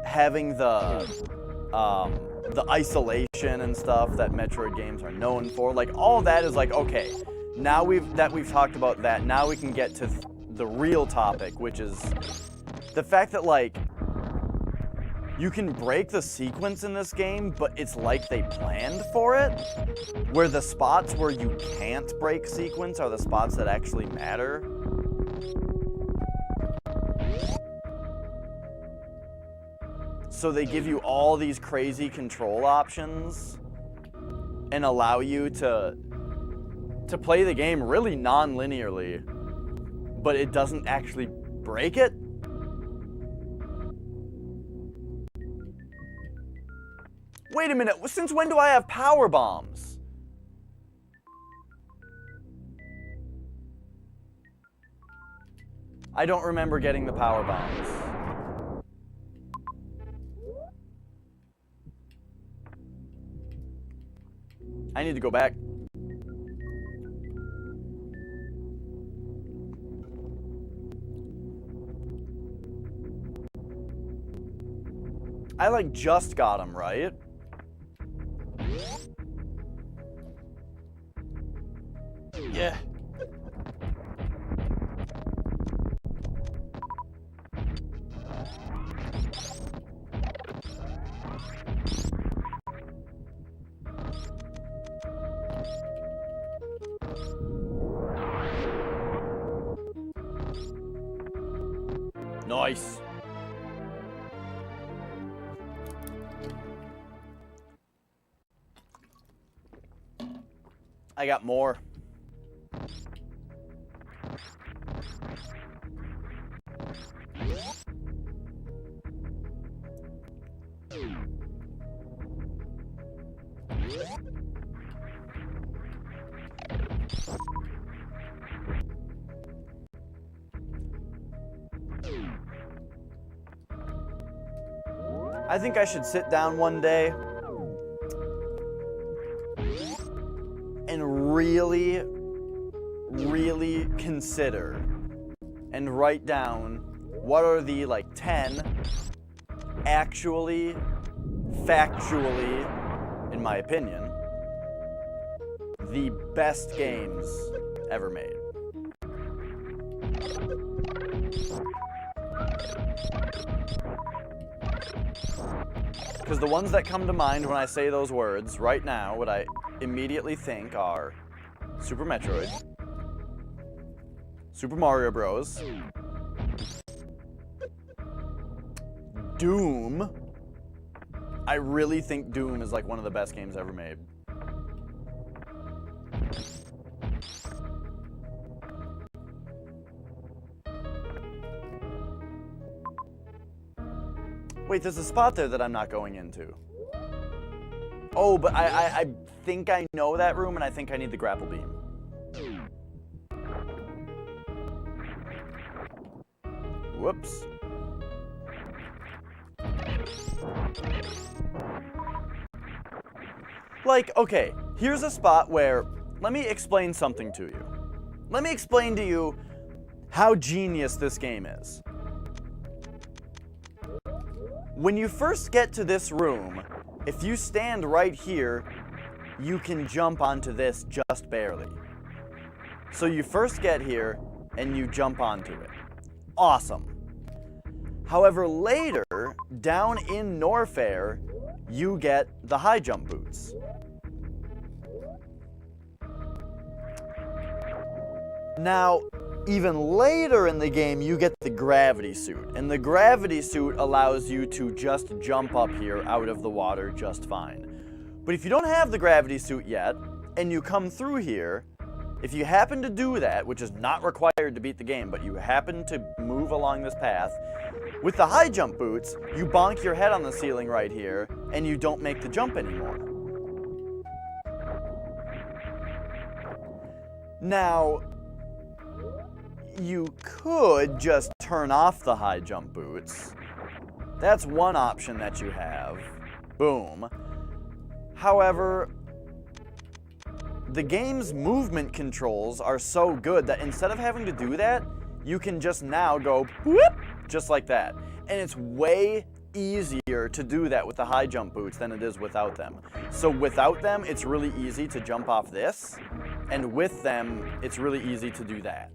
having the isolation and stuff that Metroid games are known for. Like, all that is like, okay, now we've talked about that, now we can get to the real topic, which is the fact that, like, you can break the sequence in this game, but it's like they planned for it, where the spots where you can't break sequence are the spots that actually matter. So they give you all these crazy control options and allow you to play the game really non-linearly, but it doesn't actually break it. Wait a minute, since when do I have power bombs? I don't remember getting the power bombs. I need to go back. I like just got him, right? Yeah. Nice. I got more. I think I should sit down one day and really, really consider and write down what are the, like, 10 actually, factually, in my opinion, the best games ever made. Because the ones that come to mind when I say those words right now, what I immediately think are Super Metroid, Super Mario Bros, Doom. I really think Doom is like one of the best games ever made. Wait, there's a spot there that I'm not going into. Oh, but I think I know that room, and I think I need the grapple beam. Whoops. Like, okay, here's a spot where, let me explain something to you. Let me explain to you how genius this game is. When you first get to this room, if you stand right here, you can jump onto this just barely. So you first get here, and you jump onto it. Awesome. However, later, down in Norfair, you get the high jump boots. Now, even later in the game, you get the gravity suit, and the gravity suit allows you to just jump up here out of the water just fine. But if you don't have the gravity suit yet, and you come through here, if you happen to do that, which is not required to beat the game, but you happen to move along this path, with the high jump boots, you bonk your head on the ceiling right here, and you don't make the jump anymore. Now, you could just turn off the high jump boots. That's one option that you have. Boom. However, the game's movement controls are so good that instead of having to do that, you can just now go whoop, just like that. And it's way easier to do that with the high jump boots than it is without them. So without them, it's really easy to jump off this, and with them, it's really easy to do that.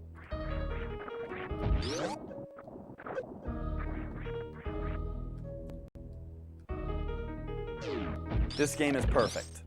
This game is perfect.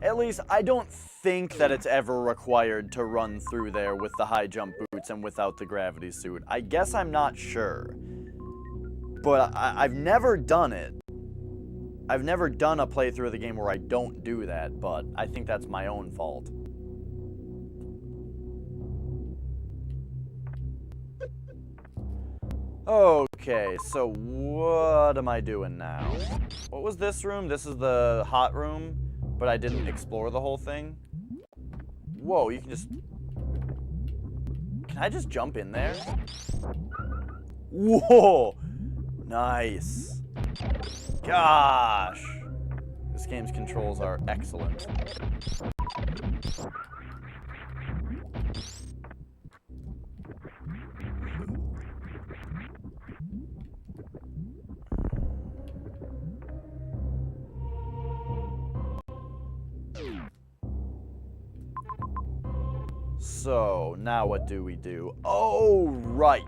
At least, I don't think that it's ever required to run through there with the high jump boots and without the gravity suit. I guess I'm not sure. But I've never done it. I've never done a playthrough of the game where I don't do that, but I think that's my own fault. Okay, so what am I doing now? What was this room? This is the hot room, but I didn't explore the whole thing. Whoa, you can just... Can I just jump in there? Whoa! Nice. Gosh. This game's controls are excellent. So, now what do we do? Oh, right.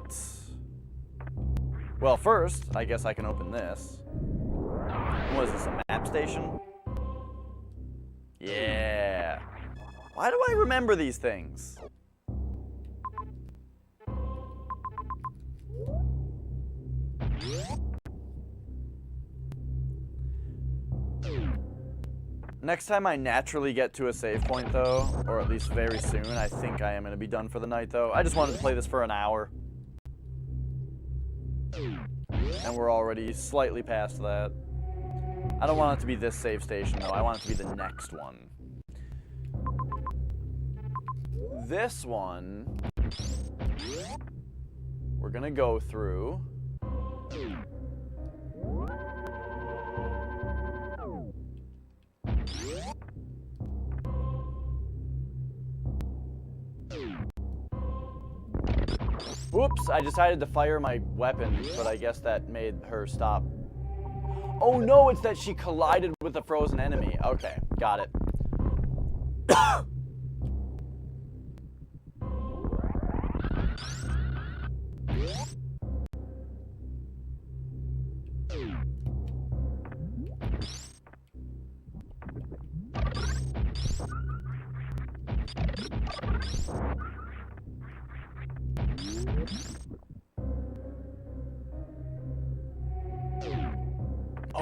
Well, first, I guess I can open this. What is this, a map station? Yeah. Why do I remember these things? Next time I naturally get to a save point, though, or at least very soon, I think I am going to be done for the night, though. I just wanted to play this for an hour. And we're already slightly past that. I don't want it to be this save station, though. I want it to be the next one. This one, we're going to go through. Whoops, I decided to fire my weapon, but I guess that made her stop. Oh no, it's that she collided with a frozen enemy. Okay, got it.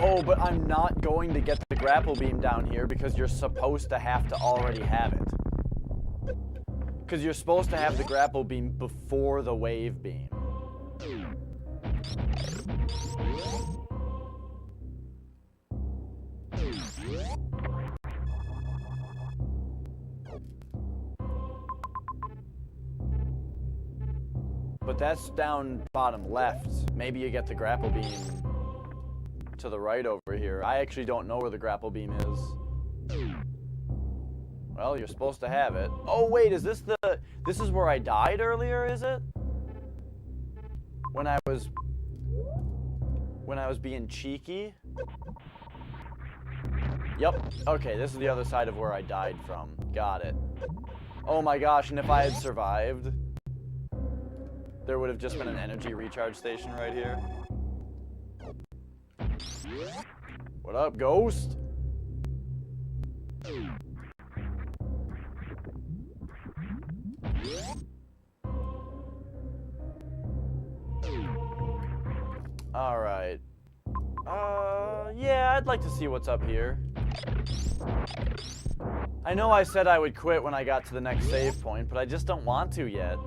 Oh, but I'm not going to get the grapple beam down here because you're supposed to have to already have it. Because you're supposed to have the grapple beam before the wave beam. But that's down bottom left. Maybe you get the grapple beam to the right over here. I actually don't know where the grapple beam is. Well, you're supposed to have it. Oh wait, is this the... This is where I died earlier, is it? When I was being cheeky? Yep. Okay, this is the other side of where I died from. Got it. Oh my gosh, and if I had survived, there would have just been an energy recharge station right here. What up, Ghost? Alright. Yeah, I'd like to see what's up here. I know I said I would quit when I got to the next save point, but I just don't want to yet.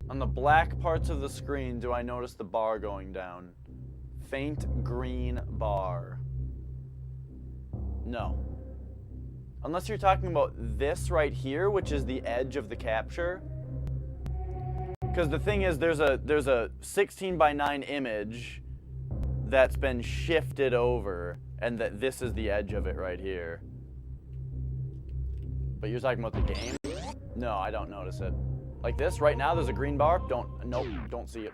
On the black parts of the screen, do I notice the bar going down? Faint green bar. No. Unless you're talking about this right here, which is the edge of the capture. Because the thing is, there's a 16 by 9 image that's been shifted over, and that this is the edge of it right here. But you're talking about the game? No, I don't notice it. Like this, right now, there's a green bar. Nope, don't see it.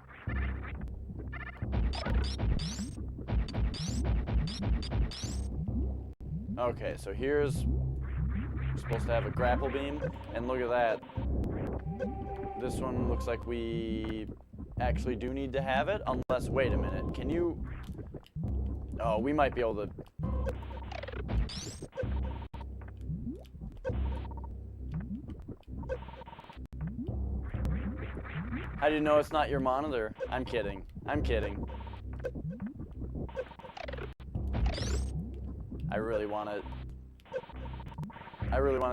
Okay, so here's, we're supposed to have a grapple beam, and look at that. This one looks like we actually do need to have it, unless, wait a minute, can you, oh, we might be able to, how do you know it's not your monitor? I'm kidding. I'm kidding. I really want to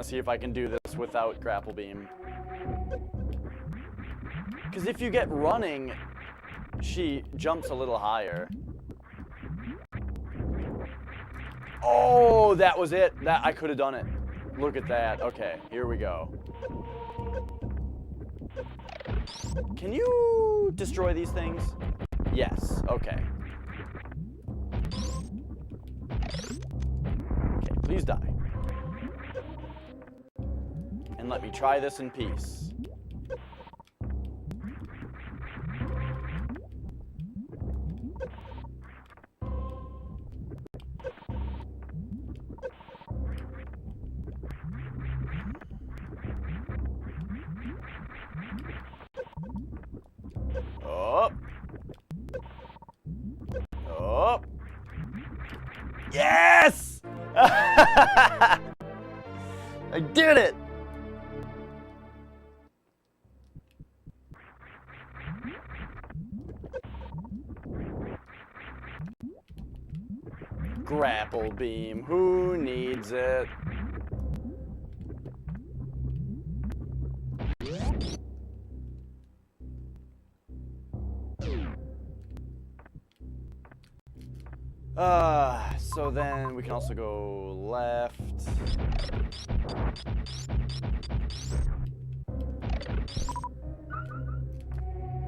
see if I can do this without grapple beam. Because if you get running, she jumps a little higher. Oh, that was it. That I could have done it. Look at that. Okay, here we go. Can you destroy these things? Yes. Okay. Okay, please die. And let me try this in peace. Up. Up. Yes! I did it! Grapple beam. Who needs it? So then we can also go left.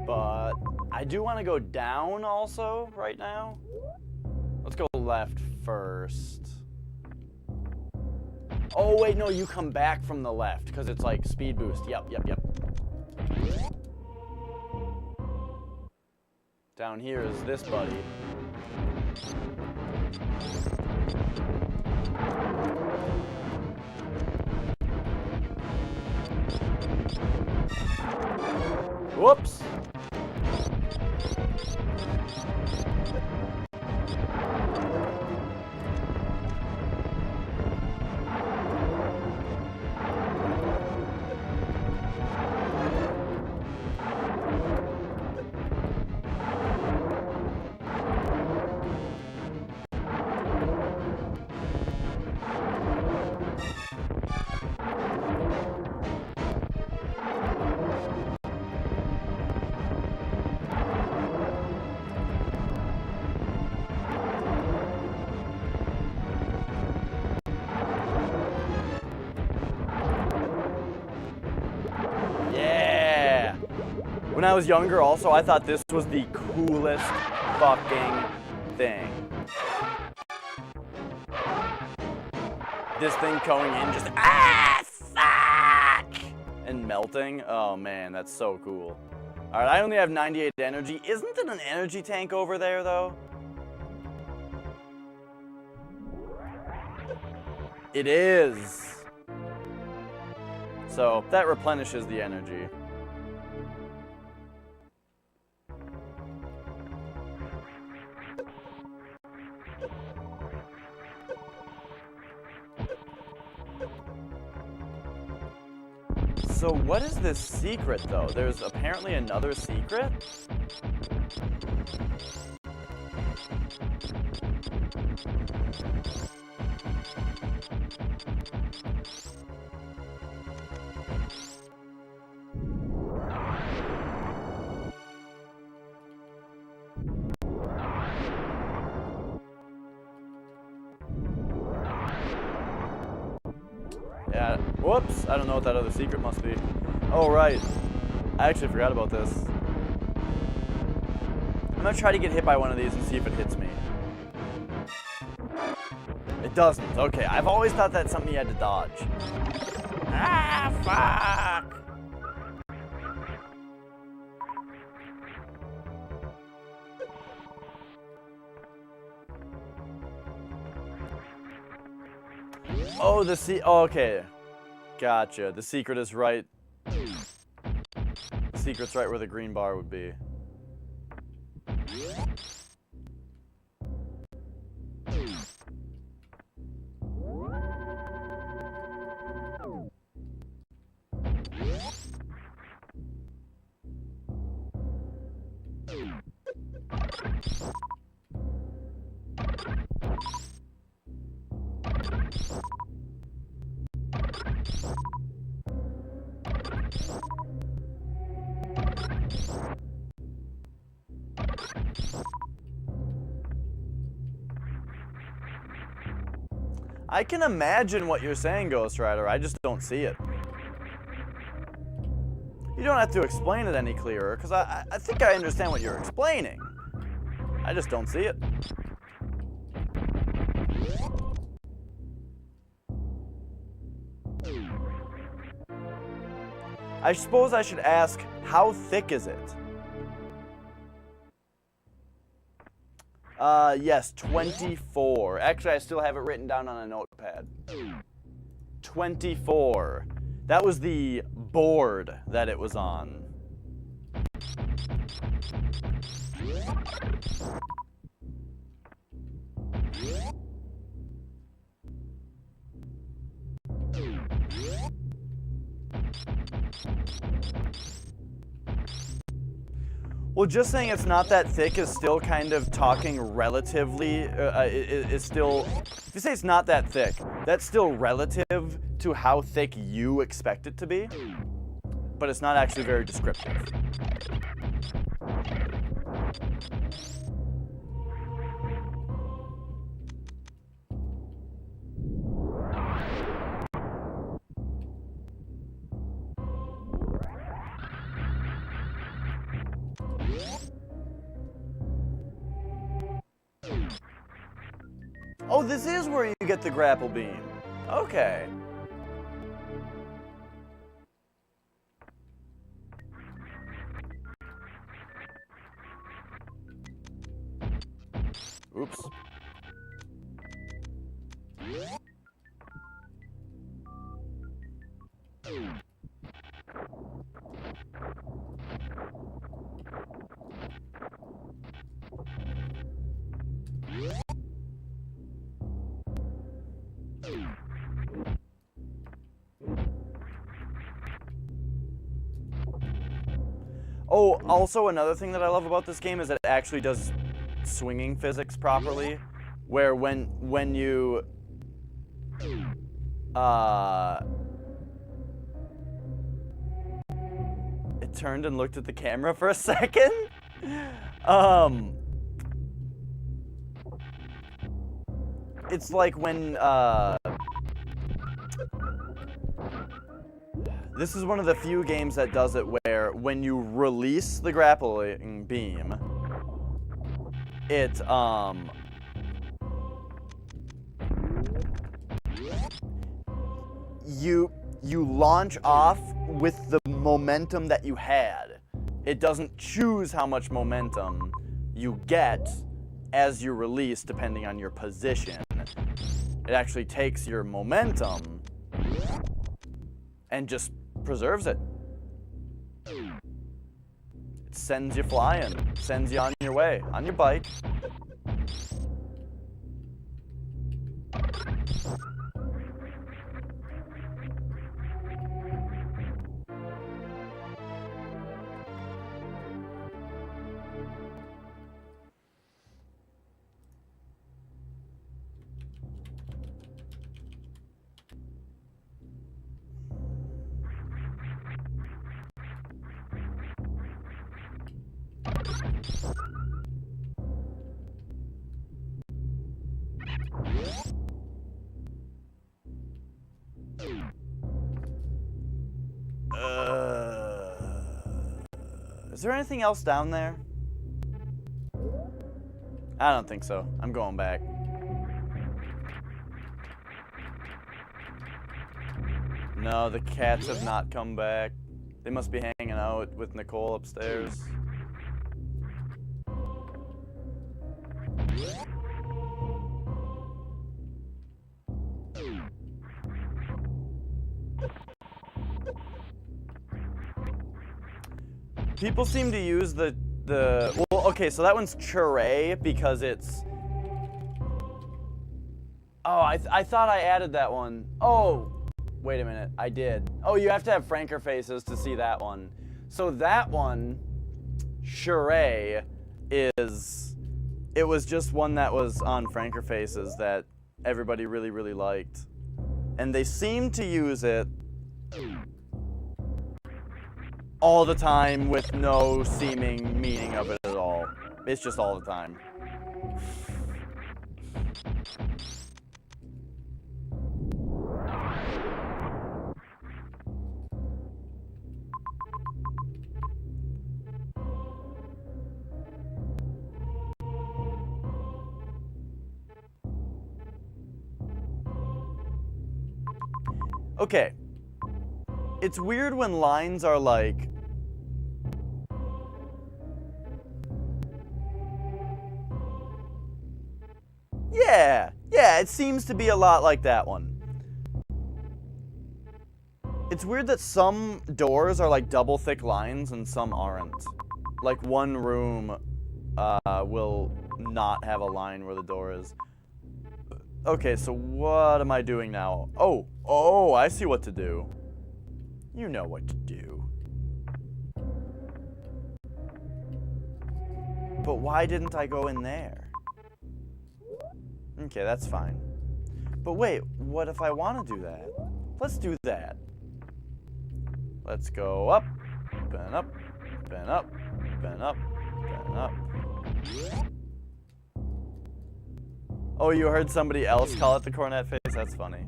But I do want to go down also right now. Let's go left first. Oh, wait, no, you come back from the left because it's like speed boost. Yep. Down here is this buddy. Whoops. When I was younger also, I thought this was the coolest fucking thing. This thing going in just, fuck! And melting. Oh man, that's so cool. Alright, I only have 98 energy. Isn't it an energy tank over there though? It is. So that replenishes the energy. So what is this secret, though? There's apparently another secret? Yeah, whoops, I don't know what that other secret must be. Oh, right. I actually forgot about this. I'm gonna try to get hit by one of these and see if it hits me. It doesn't. Okay, I've always thought that's something you had to dodge. Ah, fuck! Oh, oh, okay. Gotcha. The secret is right. The secret's right where the green bar would be. I can imagine what you're saying, Ghost Rider. I just don't see it. You don't have to explain it any clearer, because I think I understand what you're explaining. I just don't see it. I suppose I should ask, how thick is it? Yes, 24. Actually, I still have it written down on a notepad. 24. That was the board that it was on. Well, just saying it's not that thick is still kind of talking relatively, is still, if you say it's not that thick, that's still relative to how thick you expect it to be, but it's not actually very descriptive. Oh, this is where you get the grapple beam. Okay. Oops. Oh, also another thing that I love about this game is that it actually does swinging physics properly, where when you it turned and looked at the camera for a second. It's like when this is one of the few games that does it where when you release the grappling beam, it you launch off with the momentum that you had. It doesn't choose how much momentum you get as you release depending on your position. It actually takes your momentum and just preserves it. It sends you flying, sends you on your way, on your bike. Is there anything else down there? I don't think so. I'm going back. No, the cats have not come back. They must be hanging out with Nicole upstairs. People seem to use the well, okay, so that one's Churray because it's... Oh, I thought I added that one. Oh, wait a minute, I did. Oh, you have to have Franker faces to see that one. So that one, Churray, is... It was just one that was on Franker faces that everybody really, really liked. And they seem to use it all the time with no seeming meaning of it at all. It's just all the time. Okay. It's weird when lines are like... Yeah, it seems to be a lot like that one. It's weird that some doors are like double thick lines and some aren't. Like one room will not have a line where the door is. Okay, so what am I doing now? Oh, I see what to do. You know what to do. But why didn't I go in there? Okay, that's fine. But wait, what if I want to do that? Let's do that. Let's go up, and up, and up, and up, and up. Oh, you heard somebody else call it the cornet face? That's funny.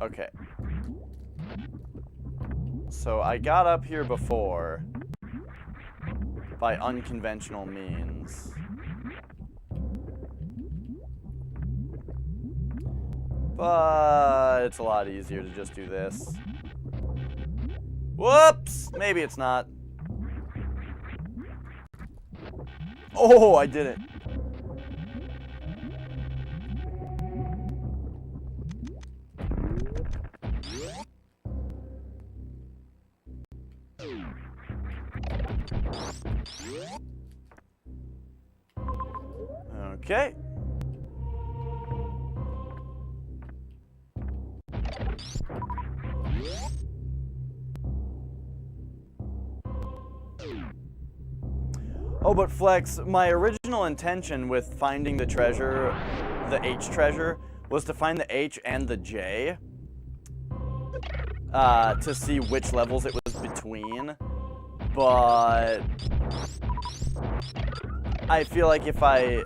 Okay. So I got up here before by unconventional means. But it's a lot easier to just do this. Whoops! Maybe it's not. Oh, I did it. Okay. Oh, but Flex, my original intention with finding the treasure, the H treasure, was to find the H and the J to see which levels it was between, but I feel like if I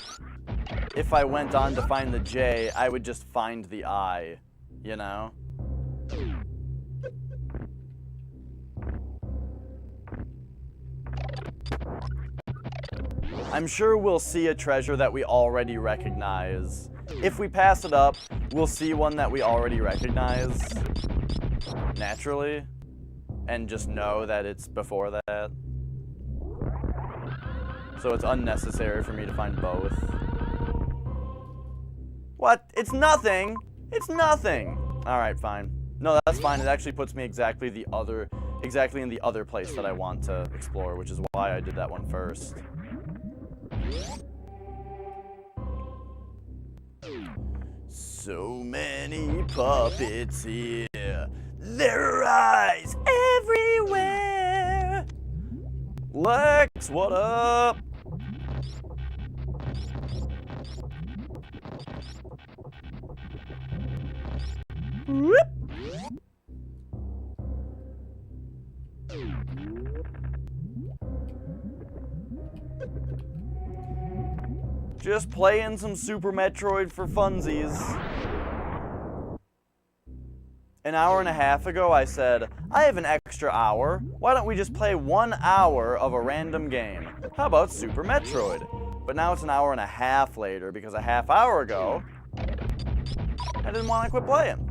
went on to find the J, I would just find the I, you know? I'm sure we'll see a treasure that we already recognize. If we pass it up, we'll see one that we already recognize naturally, and just know that it's before that. So it's unnecessary for me to find both. What? It's nothing! It's nothing! Alright, fine. No, that's fine. It actually puts me exactly in the other place that I want to explore, which is why I did that one first. So many puppets here. There are eyes everywhere. Lex, what up? Whoop. Just playing some Super Metroid for funsies. An hour and a half ago, I said, I have an extra hour. Why don't we just play 1 hour of a random game? How about Super Metroid? But now it's an hour and a half later because a half hour ago, I didn't want to quit playing.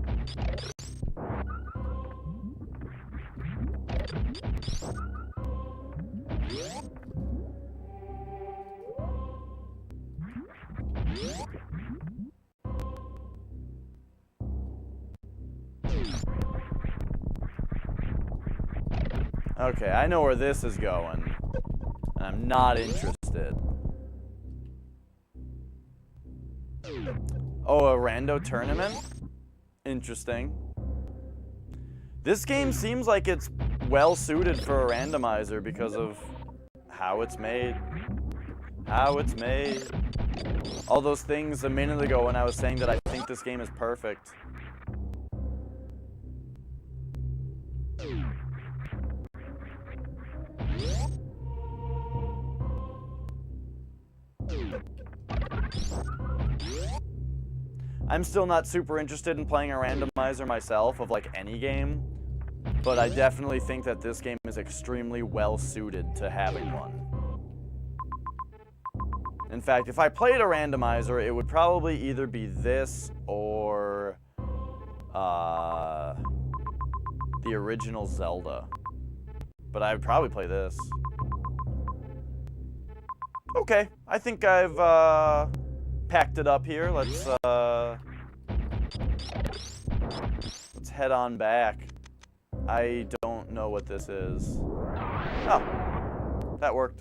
Okay, I know where this is going, and I'm not interested. Oh, a rando tournament? Interesting. This game seems like it's well suited for a randomizer because of how it's made. How it's made. All those things a minute ago when I was saying that I think this game is perfect. I'm still not super interested in playing a randomizer myself of like any game, but I definitely think that this game is extremely well suited to having one. In fact, if I played a randomizer, it would probably either be this or the original Zelda. But I would probably play this. Okay, I think I've packed it up here. Let's head on back. I don't know what this is. Oh, that worked.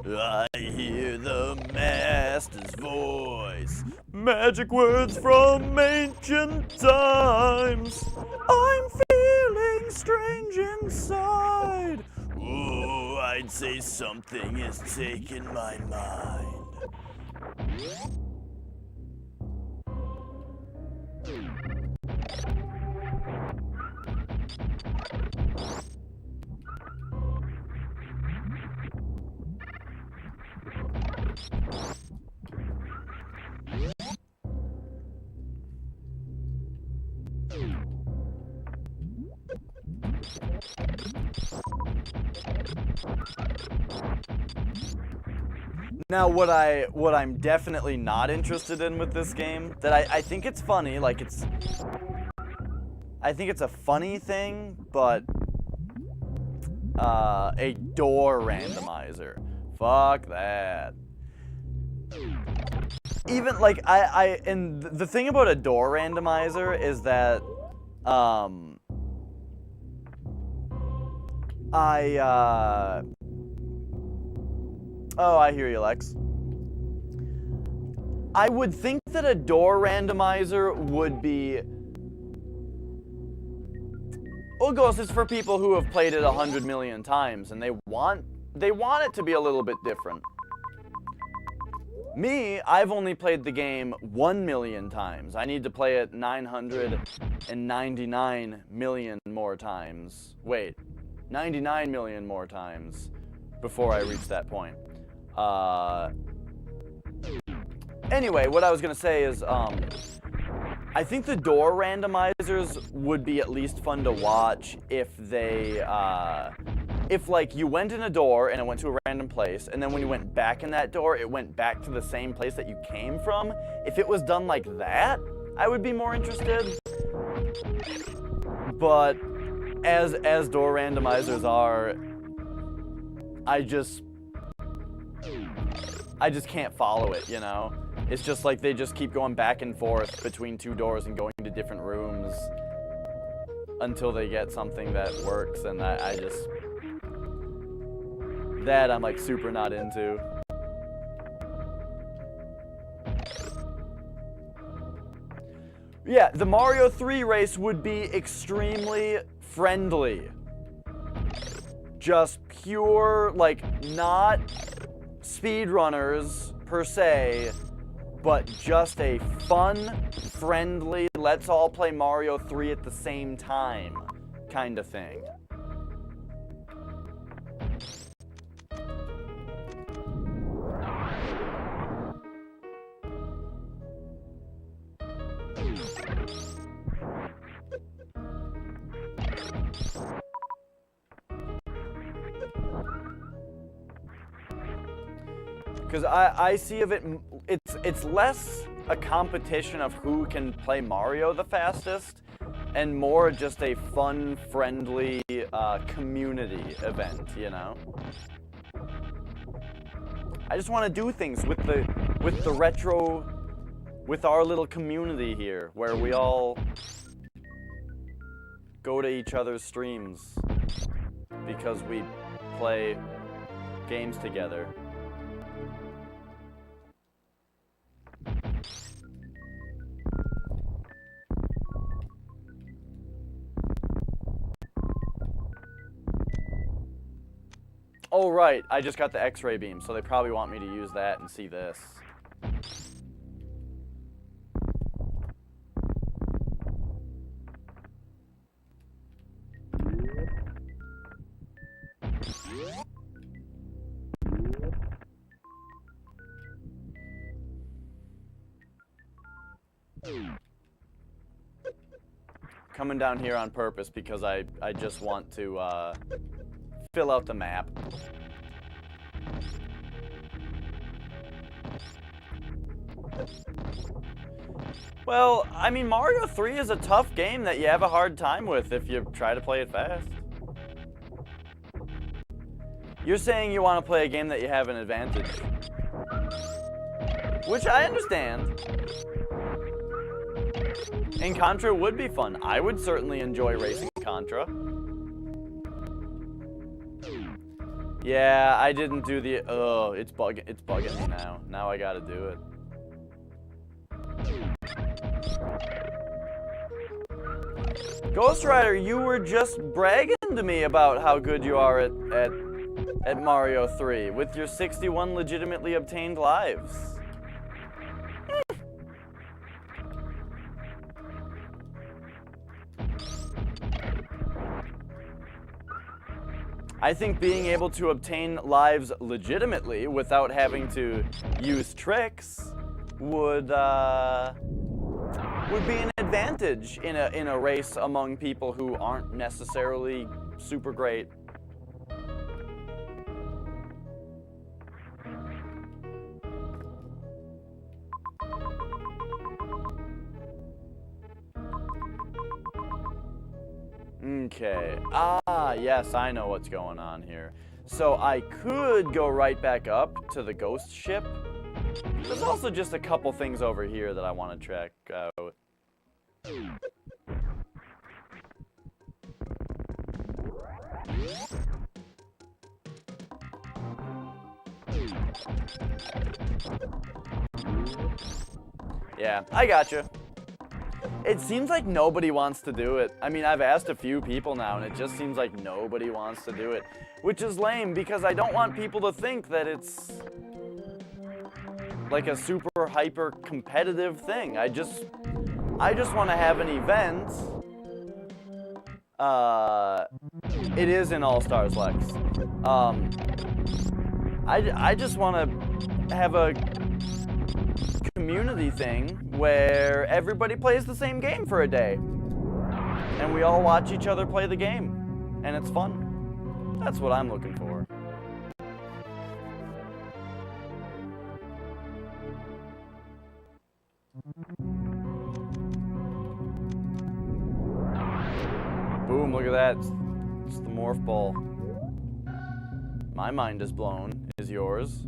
I hear the master's voice, magic words from ancient times. I'm feeling strange inside. Ooh, I'd say something has taken my mind. Now, what I'm definitely not interested in with this game, that I think it's funny, like I think it's a funny thing, but a door randomizer. Fuck that. Even like and the thing about a door randomizer is that oh, I hear you, Lex. I would think that a door randomizer would be... Well, Ghost, it's for people who have played it 100 million times, and they want it to be a little bit different. Me, I've only played the game 1 million times. I need to play it 999 million more times. Wait, 99 million more times before I reach that point. Anyway, what I was gonna say is, I think the door randomizers would be at least fun to watch if they, if like you went in a door and it went to a random place, and then when you went back in that door, it went back to the same place that you came from. If it was done like that, I would be more interested. But as door randomizers are, I just can't follow it, you know? It's just like they just keep going back and forth between two doors and going to different rooms until they get something that works, and that I'm like super not into. Yeah, the Mario 3 race would be extremely friendly. Just pure, like, not speedrunners per se, but just a fun, friendly, let's all play Mario 3 at the same time kind of thing. Because I see of it, it's less a competition of who can play Mario the fastest, and more just a fun, friendly community event, you know? I just want to do things with the retro, with our little community here, where we all go to each other's streams because we play games together. Oh, right, I just got the X-ray beam, so they probably want me to use that and see this. Coming down here on purpose because I just want to fill out the map. Well, I mean, Mario 3 is a tough game that you have a hard time with if you try to play it fast. You're saying you want to play a game that you have an advantage. Which I understand. And Contra would be fun. I would certainly enjoy racing Contra. Yeah, I didn't do the. Oh, it's bugging me now. Now I gotta do it. Ghost Rider, you were just bragging to me about how good you are at Mario 3 with your 61 legitimately obtained lives. I think being able to obtain lives legitimately without having to use tricks would be an advantage in a race among people who aren't necessarily super great. Okay. Ah, yes, I know what's going on here. So I could go right back up to the ghost ship. There's also just a couple things over here that I want to check out. Yeah, I gotcha. It seems like nobody wants to do it. I mean, I've asked a few people now, and it just seems like nobody wants to do it. Which is lame, because I don't want people to think that it's like a super hyper competitive thing. I just want to have an event. It is in All Stars Lex. I just want to have a community thing where everybody plays the same game for a day. And we all watch each other play the game. And it's fun. That's what I'm looking for. Boom, look at that. It's the morph ball. My mind is blown. Is yours?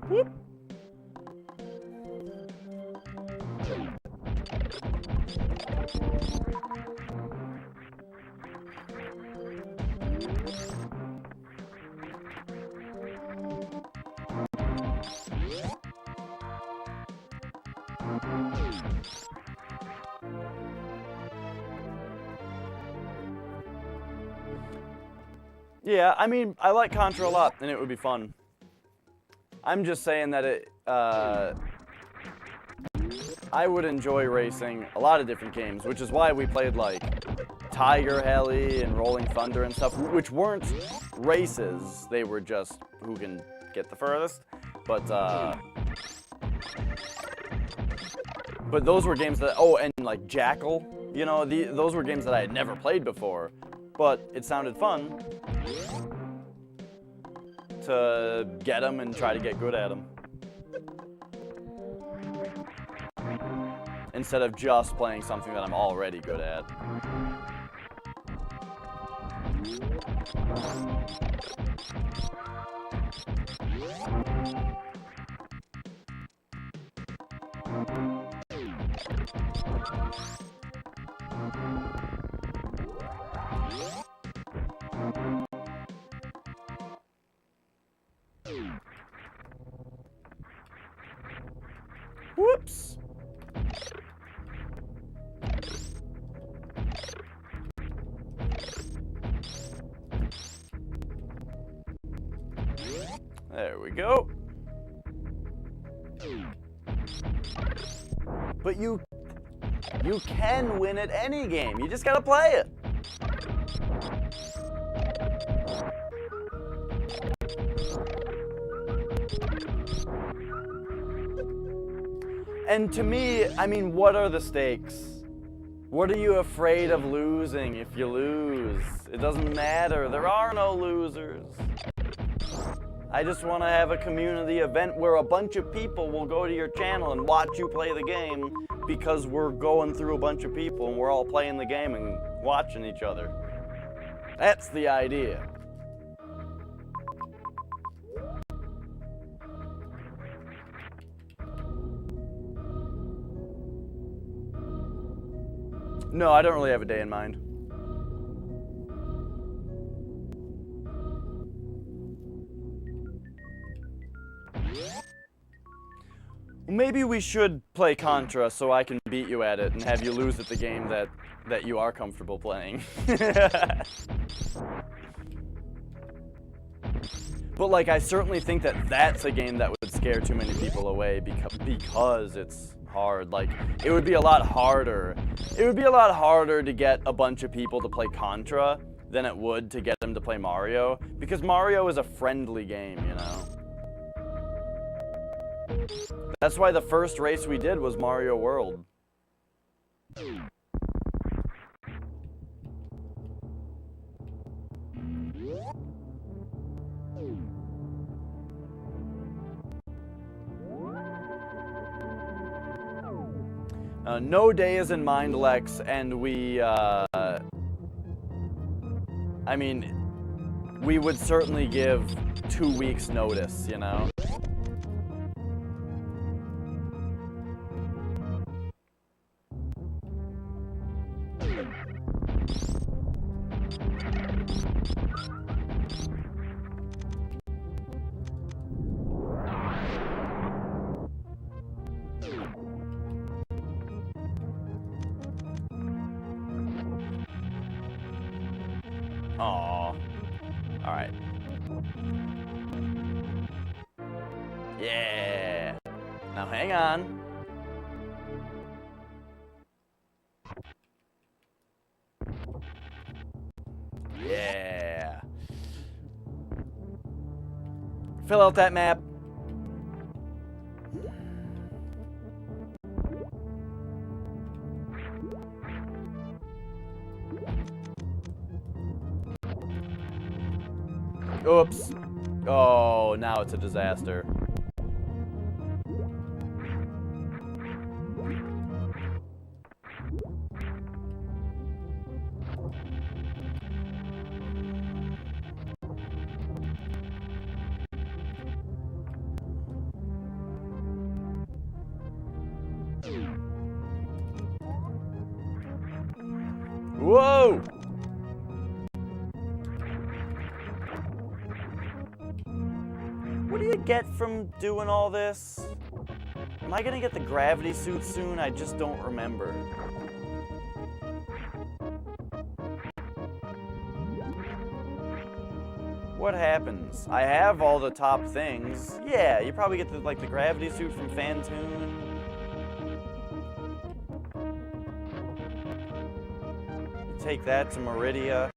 Whoop. Yeah, I mean, I like Contra a lot, and it would be fun. I'm just saying that I would enjoy racing a lot of different games, which is why we played like Tiger Heli and Rolling Thunder and stuff, which weren't races. They were just who can get the furthest. But those were games that, oh, and like Jackal, you know, those were games that I had never played before, but it sounded fun to get them and try to get good at them. Instead of just playing something that I'm already good at. Whoops! There we go. But you can win at any game. You just gotta play it. And to me, I mean, what are the stakes? What are you afraid of losing if you lose? It doesn't matter. There are no losers. I just want to have a community event where a bunch of people will go to your channel and watch you play the game because we're going through a bunch of people and we're all playing the game and watching each other. That's the idea. No, I don't really have a day in mind. Maybe we should play Contra so I can beat you at it and have you lose at the game that you are comfortable playing. But like, I certainly think that that's a game that would scare too many people away because it's hard. Like, it would be a lot harder. It would be a lot harder to get a bunch of people to play Contra than it would to get them to play Mario, because Mario is a friendly game, you know? That's why the first race we did was Mario World. No day is in mind, Lex, and we, I mean, we would certainly give 2 weeks notice, you know? Aww. Alright. Yeah. Now hang on. Yeah. Fill out that map. Oops. Oh, now it's a disaster. Whoa! What do you get from doing all this? Am I gonna get the gravity suit soon? I just don't remember. What happens? I have all the top things. Yeah, you probably get the, like, the gravity suit from Fantoon. You take that to Meridia.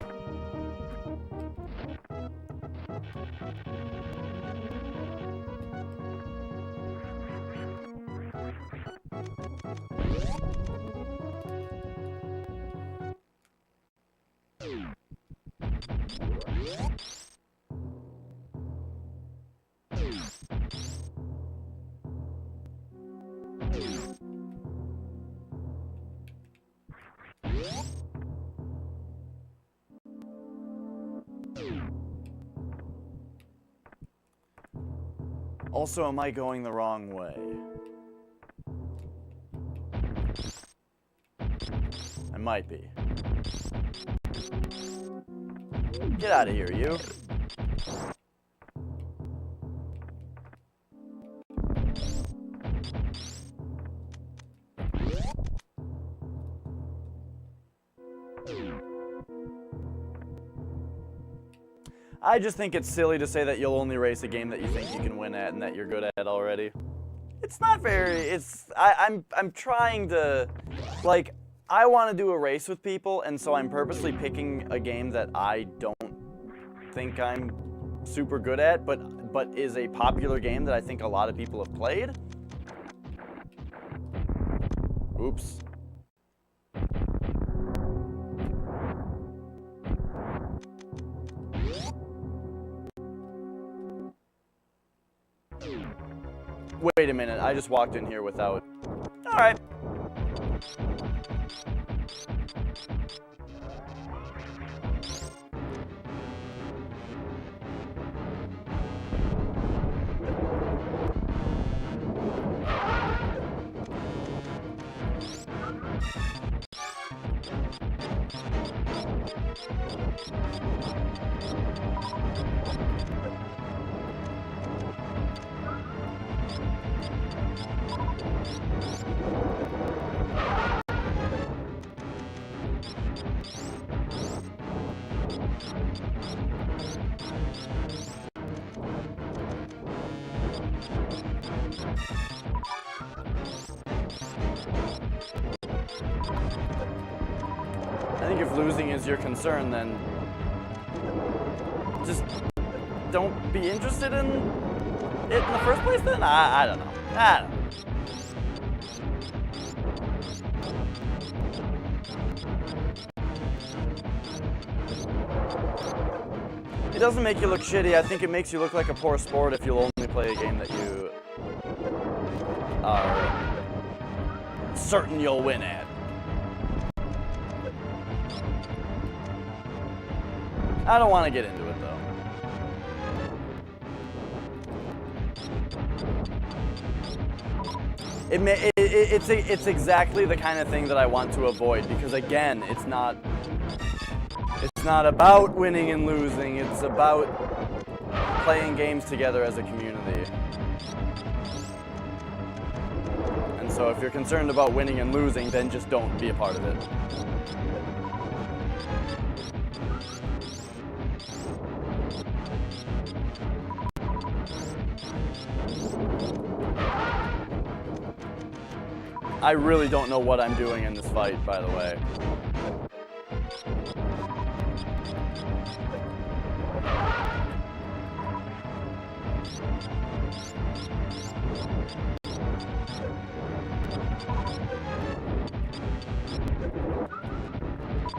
Also, am I going the wrong way? I might be. Get out of here, you. I just think it's silly to say that you'll only race a game that you think you can win at and that you're good at already. It's not very, I'm trying to, like, I want to do a race with people, and so I'm purposely picking a game that I don't think I'm super good at, but is a popular game that I think a lot of people have played. Oops. Wait a minute, I just walked in here without... Alright. I think if losing is your concern, then just don't be interested in it in the first place then? I don't know. I don't know. It doesn't make you look shitty. I think it makes you look like a poor sport if you'll only play a game that you are certain you'll win at. I don't want to get into it, though. It's exactly the kind of thing that I want to avoid, because again, it's not about winning and losing. It's about playing games together as a community. And so if you're concerned about winning and losing, then just don't be a part of it. I really don't know what I'm doing in this fight, by the way.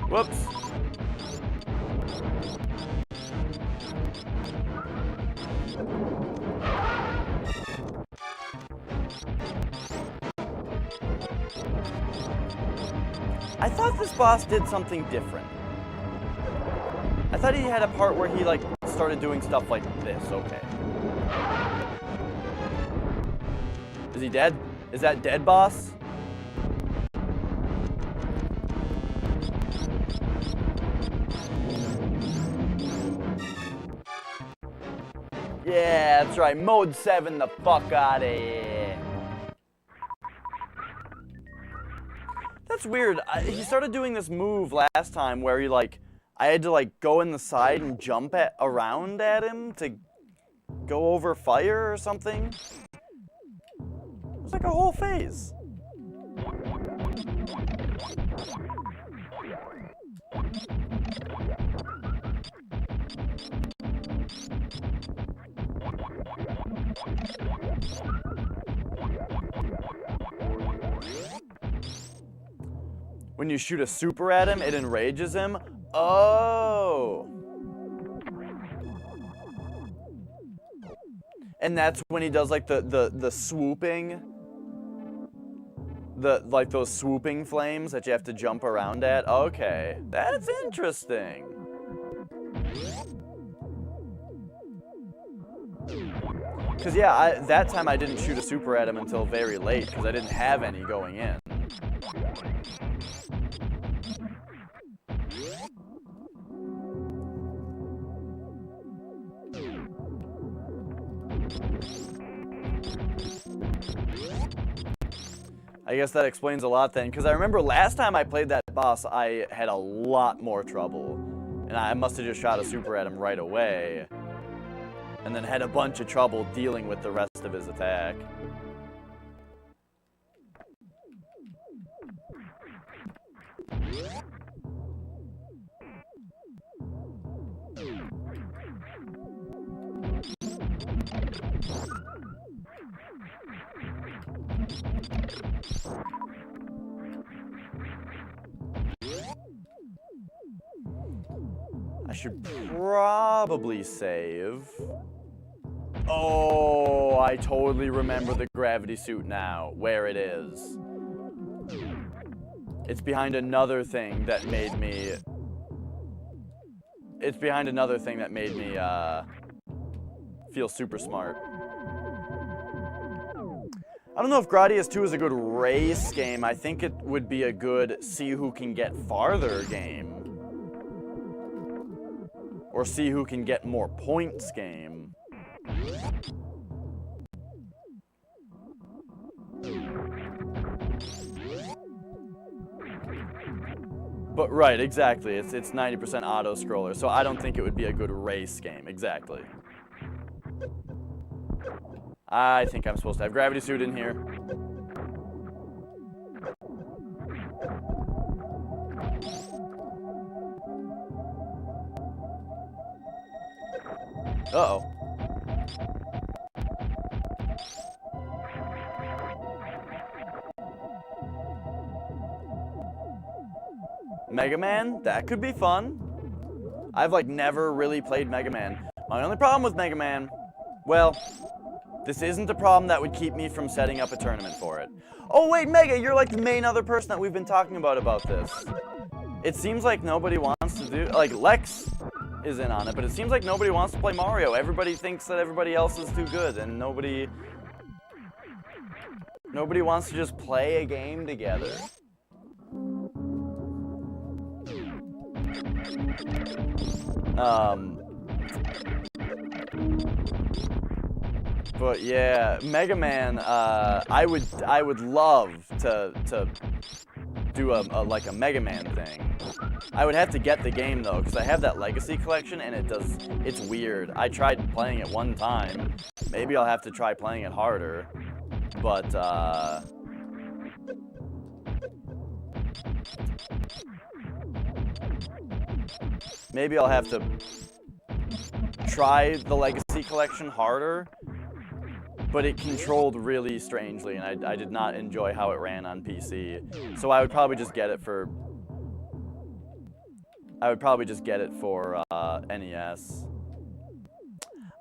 Whoops. I thought this boss did something different. I thought he had a part where he, like, started doing stuff like this. Okay. Is he dead? Is that dead, boss? Yeah, that's right. Mode 7 the fuck out of here. That's weird. He started doing this move last time where he, like, I had to, like, go in the side and jump around at him to go over fire or something. It was like a whole phase. When you shoot a super at him, it enrages him. Oh. And that's when he does like the swooping. Like those swooping flames that you have to jump around at. Okay. That's interesting. Cause yeah, that time I didn't shoot a super at him until very late because I didn't have any going in. I guess that explains a lot then, because I remember last time I played that boss, I had a lot more trouble. And I must have just shot a super at him right away. And then had a bunch of trouble dealing with the rest of his attack. I should probably save. Oh, I totally remember the gravity suit now, where it is. It's behind another thing that made me... It's behind another thing that made me, feel super smart. I don't know if Gradius 2 is a good race game. I think it would be a good see who can get farther game. Or see who can get more points game. But right, exactly. It's 90% auto scroller, so I don't think it would be a good race game. Exactly. I think I'm supposed to have gravity suit in here. Uh-oh. Mega Man? That could be fun. I've like never really played Mega Man. My only problem with Mega Man, well, this isn't a problem that would keep me from setting up a tournament for it. Oh wait, Mega, you're like the main other person that we've been talking about this. It seems like nobody wants to do, like Lex is in on it, but it seems like nobody wants to play Mario. Everybody thinks that everybody else is too good, and nobody wants to just play a game together. But yeah, Mega Man, I would love to do like a Mega Man thing. I would have to get the game though, because I have that Legacy collection and it's weird. I tried playing it one time. Maybe I'll have to try playing it harder. But maybe I'll have to try the Legacy collection harder, but it controlled really strangely, and I did not enjoy how it ran on PC. So I would probably just get it for... NES.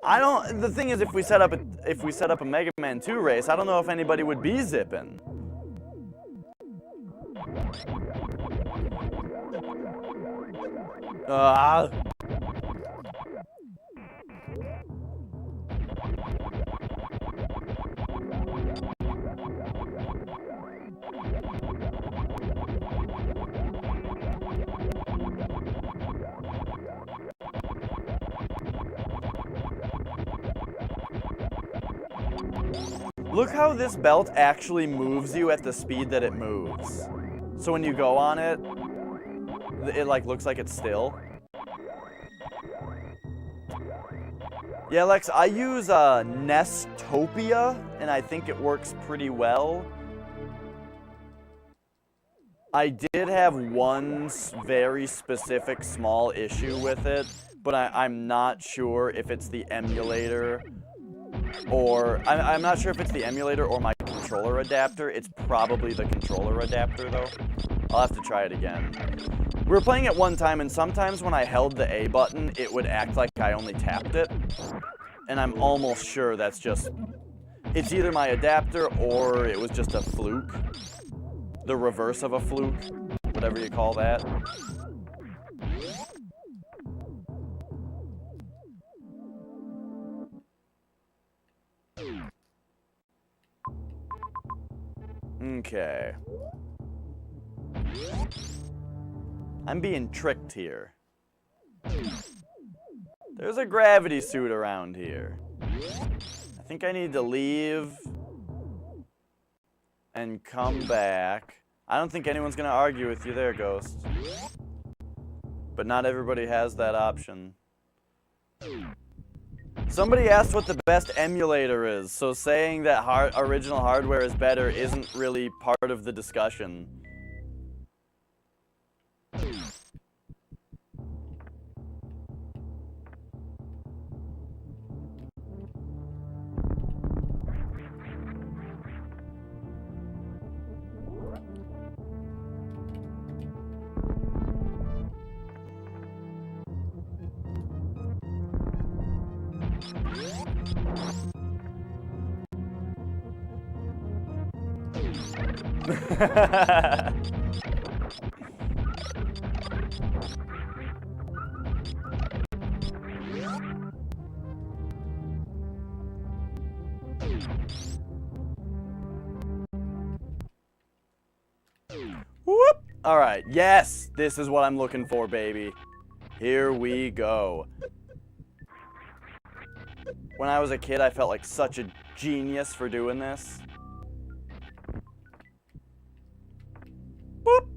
The thing is, if we set up a Mega Man 2 race, I don't know if anybody would be zipping. Look how this belt actually moves you at the speed that it moves. So when you go on it, it like looks like it's still. Yeah, Lex, I use Nestopia, and I think it works pretty well. I did have one very specific small issue with it, but I'm not sure if it's the emulator or... I'm not sure if it's the emulator or my controller adapter. It's probably the controller adapter, though. I'll have to try it again. We were playing it one time, and sometimes when I held the A button, it would act like I only tapped it. And I'm almost sure that's just... It's either my adapter or it was just a fluke. The reverse of a fluke, whatever you call that. Okay. I'm being tricked here. There's a gravity suit around here. I think I need to leave and come back. I don't think anyone's gonna argue with you there, Ghost. But not everybody has that option. Somebody asked what the best emulator is, so saying that original hardware is better isn't really part of the discussion. Whoop! Alright, yes! This is what I'm looking for, baby. Here we go. When I was a kid, I felt like such a genius for doing this. Boop!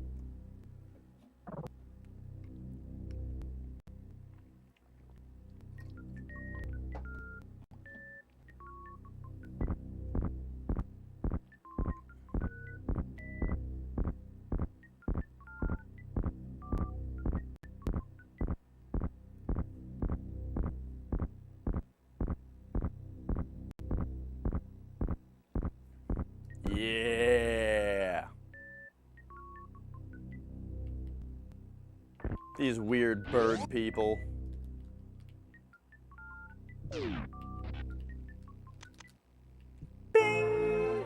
Yeah. These weird bird people. Bing.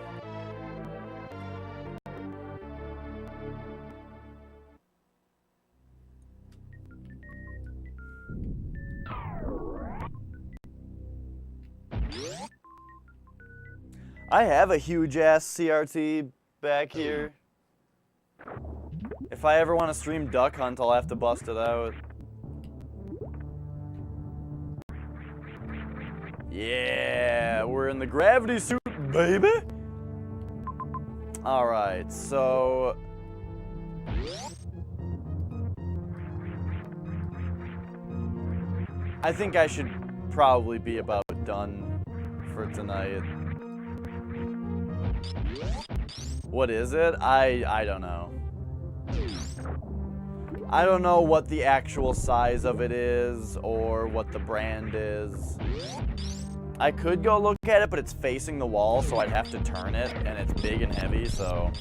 I have a huge ass CRT back here. If I ever want to stream Duck Hunt, I'll have to bust it out. Yeah, we're in the gravity suit, baby. All right, so I think I should probably be about done for tonight. What is it? I don't know. I don't know what the actual size of it is or what the brand is. I could go look at it, but it's facing the wall, so I'd have to turn it, and it's big and heavy, so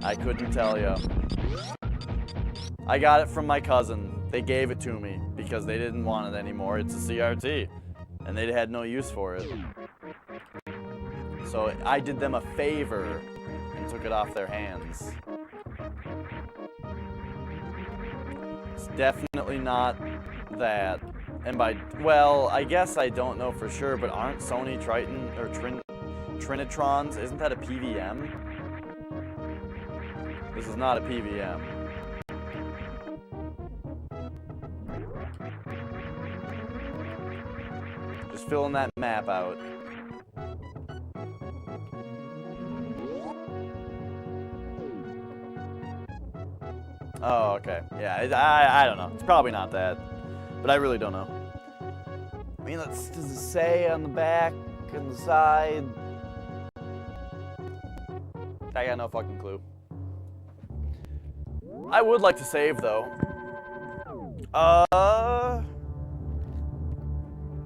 I couldn't tell you. I got it from my cousin. They gave it to me because they didn't want it anymore. It's a CRT, and they had no use for it. So I did them a favor and took it off their hands. It's definitely not that. And by, well, I guess I don't know for sure, but aren't Sony Triton or Trinitrons, isn't that a PVM? This is not a PVM. Just filling that map out. Oh, okay. Yeah, I don't know. It's probably not that. But I really don't know. I mean, does it say on the back and the side? I got no fucking clue. I would like to save, though.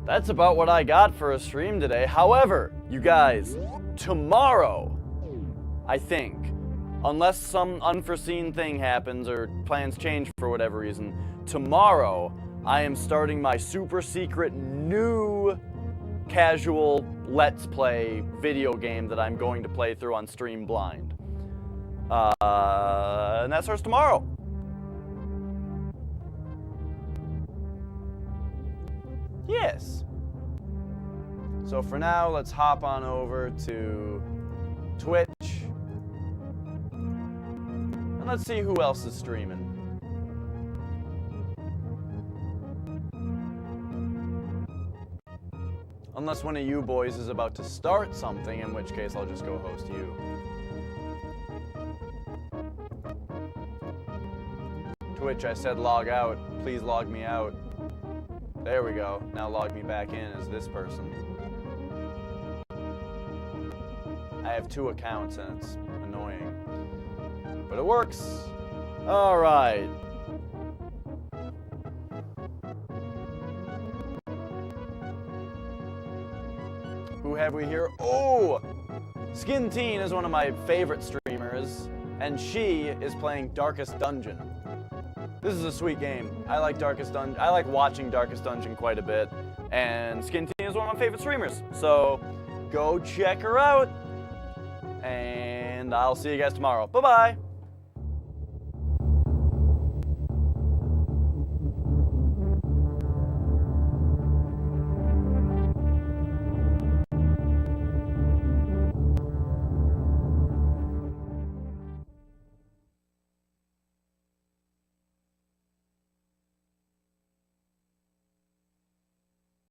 That's about what I got for a stream today. However, you guys, tomorrow, I think, unless some unforeseen thing happens or plans change for whatever reason, tomorrow I am starting my super secret new casual Let's Play video game that I'm going to play through on Stream Blind. And that starts tomorrow. Yes. So for now, let's hop on over to Twitch. And let's see who else is streaming. Unless one of you boys is about to start something, in which case I'll just go host you. Twitch, I said log out. Please log me out. There we go. Now log me back in as this person. I have 2 accounts and it's annoying. But it works. All right. Who have we here? Oh! Skin Teen is one of my favorite streamers, and she is playing Darkest Dungeon. This is a sweet game. I like Darkest Dungeon. I like watching Darkest Dungeon quite a bit, and Skin Teen is is one of my favorite streamers. So go check her out. And I'll see you guys tomorrow. Bye-bye.